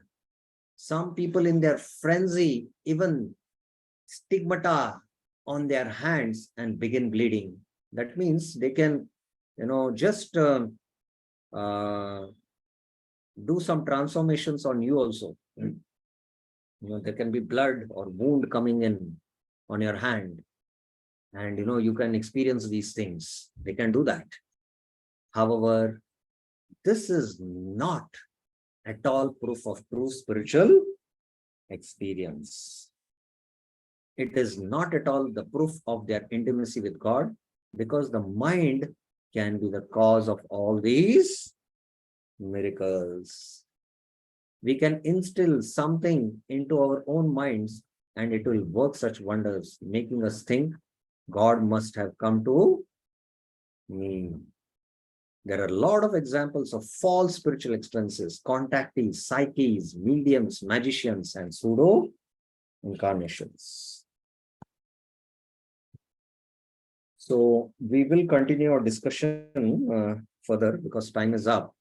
Some people in their frenzy even stigmata on their hands and begin bleeding. That means they can, just do some transformations on you also. There can be blood or wound coming in on your hand. And, you can experience these things. They can do that. However, this is not at all proof of true spiritual experience. It is not at all the proof of their intimacy with God, because the mind can be the cause of all these miracles. We can instill something into our own minds and it will work such wonders, making us think God must have come to me. There are a lot of examples of false spiritual experiences, contactees, psyches, mediums, magicians, and pseudo incarnations. So we will continue our discussion further because time is up.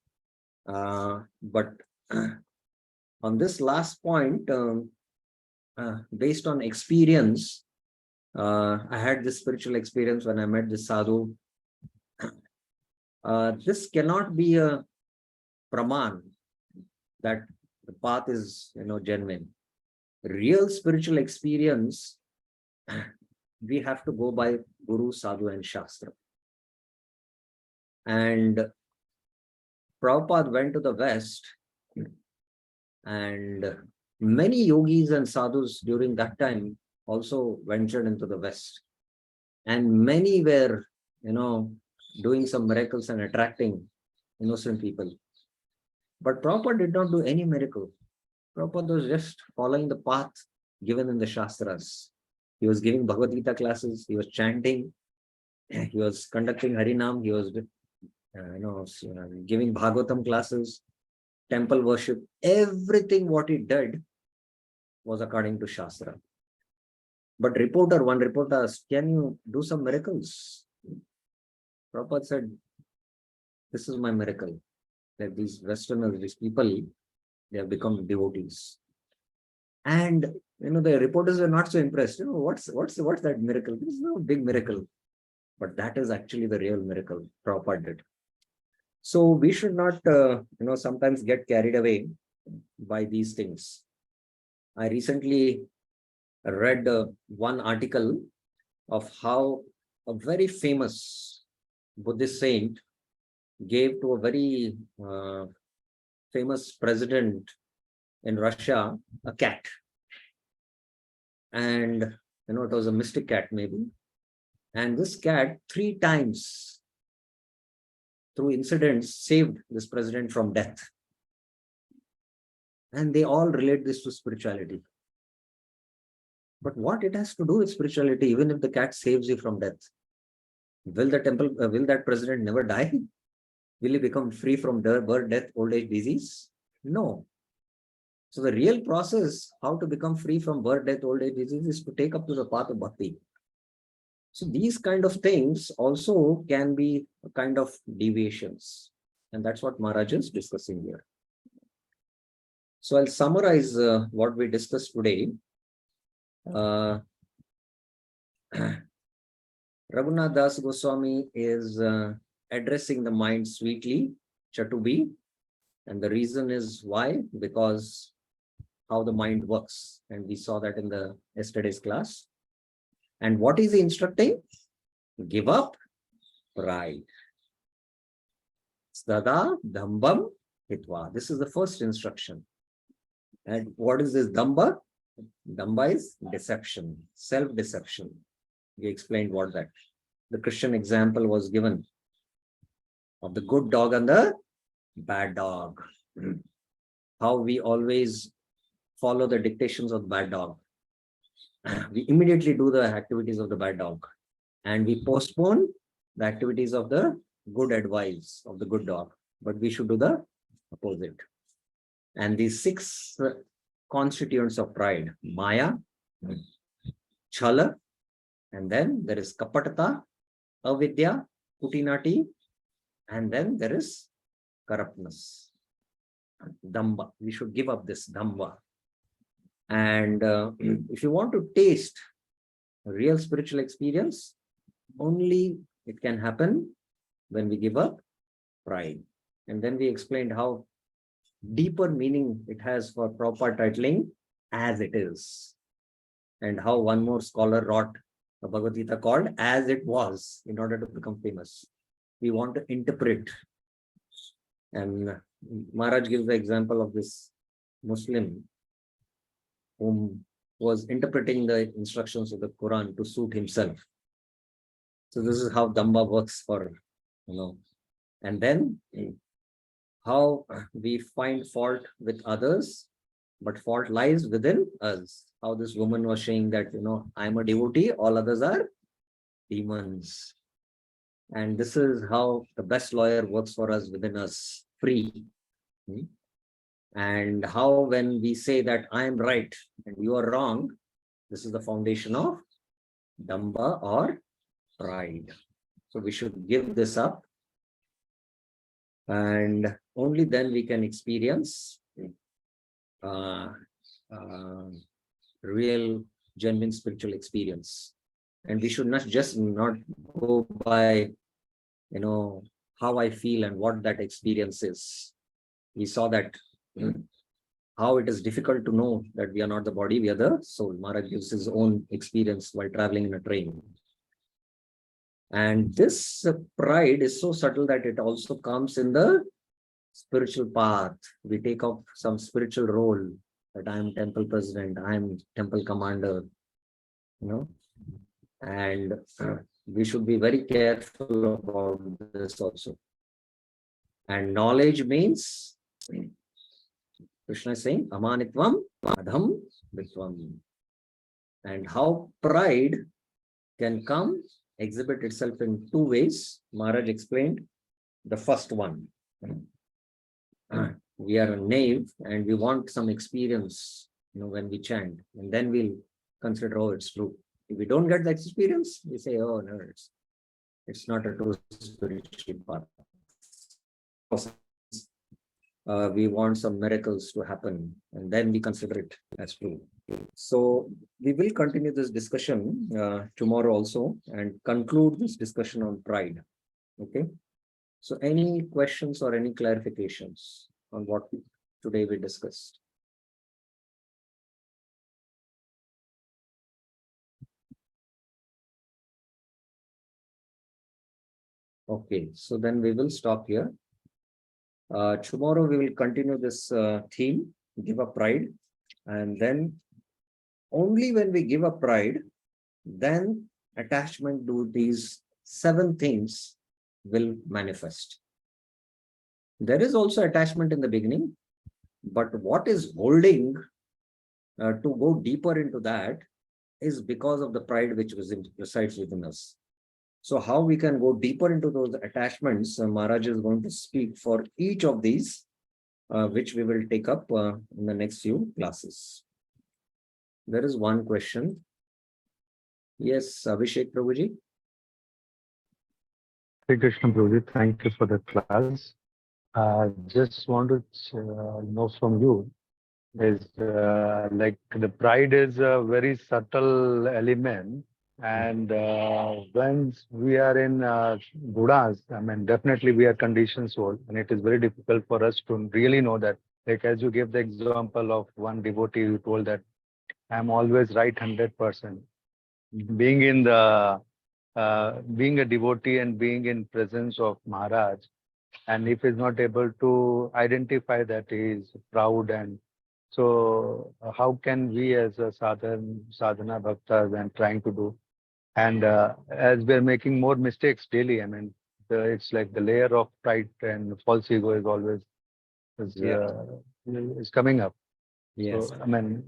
But on this last point, based on experience, I had this spiritual experience when I met this sadhu. This cannot be a praman that the path is, genuine. Real spiritual experience, we have to go by Guru, Sadhu, and Shastra. And Prabhupada went to the West, and many yogis and sadhus during that time also ventured into the West. And many were, doing some miracles and attracting innocent people. But Prabhupada did not do any miracle. Prabhupada was just following the path given in the Shastras. He was giving Bhagavad Gita classes, he was chanting, he was conducting Harinam, he was giving Bhagavatam classes, temple worship. Everything what he did was according to Shastra. But one reporter asked, can you do some miracles? Prabhupada said, this is my miracle, that these Westerners, these people, they have become devotees. And the reporters were not so impressed. What's that miracle? This is no big miracle. But that is actually the real miracle Prabhupada did. So we should not, sometimes get carried away by these things. I recently read one article of how a very famous Buddhist saint gave to a very famous president in Russia a cat. And, it was a mystic cat maybe. And this cat 3 times through incidents saved this president from death. And they all relate this to spirituality. But what it has to do with spirituality, even if the cat saves you from death? Will that president never die? Will he become free from birth, death, old age, disease? No. So the real process, how to become free from birth, death, old age, disease, is to take up to the path of bhakti. So these kind of things also can be a kind of deviations. And that's what Maharaj is discussing here. So I'll summarize what we discussed today. Raghunath Das Goswami is addressing the mind sweetly, Chatubi. And the reason is why? Because how the mind works. And we saw that in the yesterday's class. And what is he instructing? Give up pride. Stada Dambam Hitva. This is the first instruction. And what is this Damba? Damba is deception, self-deception. We explained what that. The Christian example was given of the good dog and the bad dog. How we always follow the dictations of the bad dog. We immediately do the activities of the bad dog. And we postpone the activities of the good advice of the good dog. But we should do the opposite. And these 6 constituents of pride: Maya, Chala, and then there is Kapatata, Avidya, Kutinati, and then there is corruptness. Damba. We should give up this Damba. And if you want to taste a real spiritual experience, only it can happen when we give up pride. And then we explained how deeper meaning it has for proper titling as it is. And how one more scholar wrote a Bhagavad Gita called As It Was in order to become famous. We want to interpret. And Maharaj gives the example of this Muslim whom was interpreting the instructions of the Quran to suit himself. So this is how Damba works for, and then how we find fault with others, but fault lies within us. How this woman was saying that, I'm a devotee, all others are demons. And this is how the best lawyer works for us within us, free. And how when we say that I am right and you are wrong, this is the foundation of Damba or pride. So we should give this up. And only then we can experience real, genuine spiritual experience. And we should not go by, how I feel and what that experience is. We saw that how it is difficult to know that we are not the body, we are the soul. Maharaj gives his own experience while traveling in a train. And this pride is so subtle that it also comes in the spiritual path. We take up some spiritual role, that I am temple president, I am temple commander, and we should be very careful about this also. And knowledge means, Krishna is saying, Amanitvam Adham Vitvam. And how pride can exhibit itself in 2 ways. Maharaj explained the first one. We are a knave and we want some experience, when we chant, and then we'll consider, oh, it's true. If we don't get that experience, we say, oh, no, it's not a true spiritual path. We want some miracles to happen, and then we consider it as true. So we will continue this discussion tomorrow also and conclude this discussion on pride. Okay. So any questions or any clarifications on what today we discussed? Okay, so then we will stop here. Tomorrow we will continue this theme, give up pride. And then only when we give up pride, then attachment to these 7 things will manifest. There is also attachment in the beginning, but what is holding to go deeper into that is because of the pride which resides within us. So how we can go deeper into those attachments, Maharaj is going to speak for each of these, which we will take up in the next few classes. There is one question. Yes, Abhishek Prabhuji. Hare Krishna Prabhuji, thank you for the class. Just want to know from you, is like the pride is a very subtle element. And once we are in Buddhas, I mean, definitely we are conditioned soul, and it is very difficult for us to really know that. Like as you gave the example of one devotee who told that I'm always right 100%. Being in the being a devotee and being in presence of Maharaj, and if he's not able to identify that he is proud, and so how can we as a sadhana bhaktas and trying to do, and as we're making more mistakes daily, I mean, it's like the layer of pride and false ego is always Yeah. is coming up. Yes. So I mean,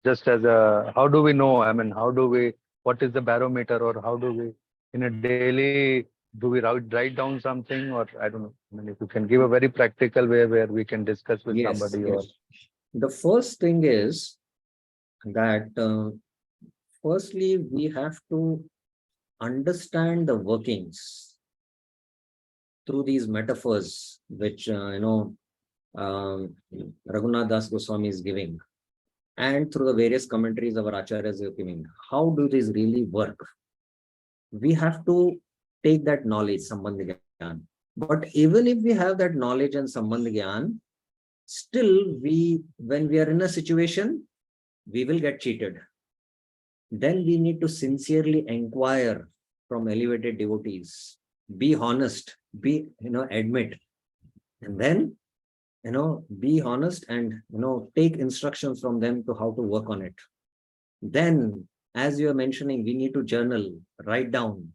just as a, how do we know? I mean, how do we, what is the barometer, or how do we, in a daily, do we write down something, or I don't know. I mean, if you can give a very practical way where we can discuss with Yes. somebody, or Yes. The first thing is that firstly, we have to understand the workings through these metaphors, which Raghunath Das Goswami is giving, and through the various commentaries our acharyas are giving. How do these really work? We have to take that knowledge, Sambandh Gyan. But even if we have that knowledge and Sambandh Gyan, still when we are in a situation, we will get cheated. Then we need to sincerely inquire from elevated devotees, be honest, admit, and then, be honest and, take instructions from them to how to work on it. Then, as you are mentioning, we need to journal, write down,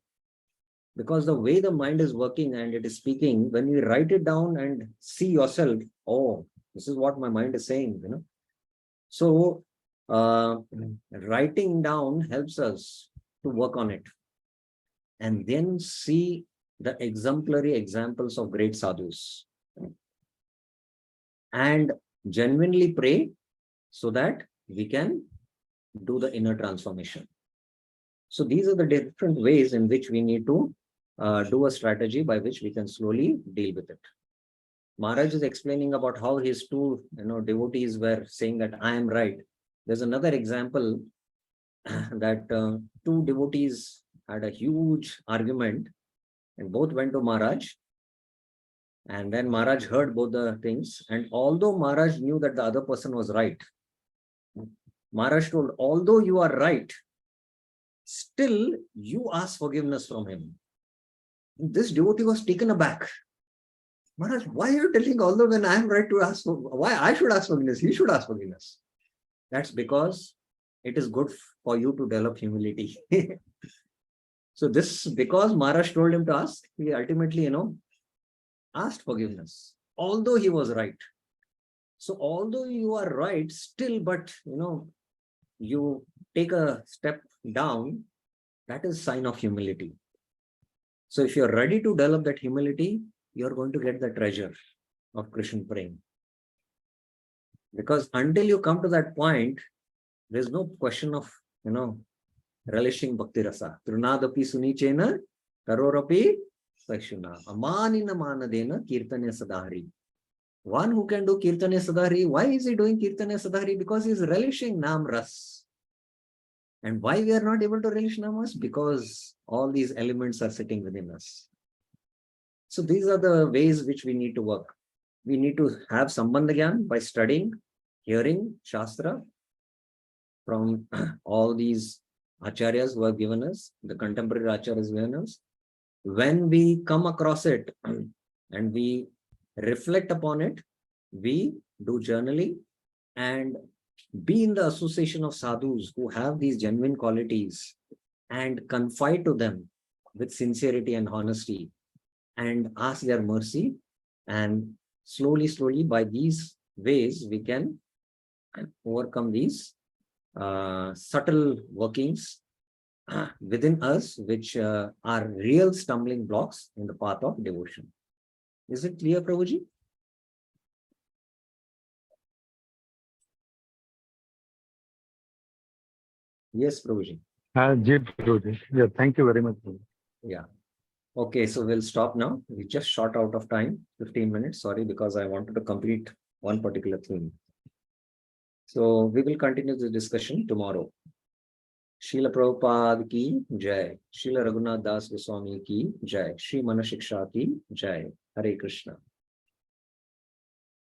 because the way the mind is working and it is speaking, when you write it down and see yourself, oh, this is what my mind is saying, So, writing down helps us to work on it, and then see the exemplary examples of great sadhus, and genuinely pray so that we can do the inner transformation. So these are the different ways in which we need to do a strategy by which we can slowly deal with it. Maharaj is explaining about how his two devotees were saying that I am right. There's another example that two devotees had a huge argument and both went to Maharaj. And then Maharaj heard both the things. And although Maharaj knew that the other person was right, Maharaj told, although you are right, still you ask forgiveness from him. This devotee was taken aback. Maharaj, why are you telling, although when I am right to ask, why I should ask forgiveness? He should ask forgiveness. That's because it is good for you to develop humility. So this, because Maharaj told him to ask, he ultimately, asked forgiveness, although he was right. So although you are right still, but, you take a step down, that is sign of humility. So if you're ready to develop that humility, you're going to get the treasure of Krishna praying. Because until you come to that point, there's no question of, relishing bhakti rasa. Trunadapi sunichena, karorapi sakshuna. Amanina manadena kirtane sadhari. One who can do kirtane sadhari, why is he doing kirtane sadhari? Because he's relishing nam ras. And why we are not able to relish nam ras? Because all these elements are sitting within us. So these are the ways which we need to work. We need to have Sambandha Gyan by studying, hearing Shastra from all these acharyas who have given us, the contemporary acharyas given us. When we come across it and we reflect upon it, we do journaling and be in the association of sadhus who have these genuine qualities and confide to them with sincerity and honesty and ask their mercy. And slowly, by these ways, we can overcome these subtle workings within us, which are real stumbling blocks in the path of devotion. Is it clear, Prabhuji? Yes, Prabhuji. Yeah, thank you very much. Yeah. Okay, so we'll stop now. We just short out of time, 15 minutes. Sorry, because I wanted to complete one particular theme. So we will continue the discussion tomorrow. Srila Prabhupada ki jai. Srila Raghunath Das Goswami ki jai. Shri Manah Shiksha ki jai. Hare Krishna.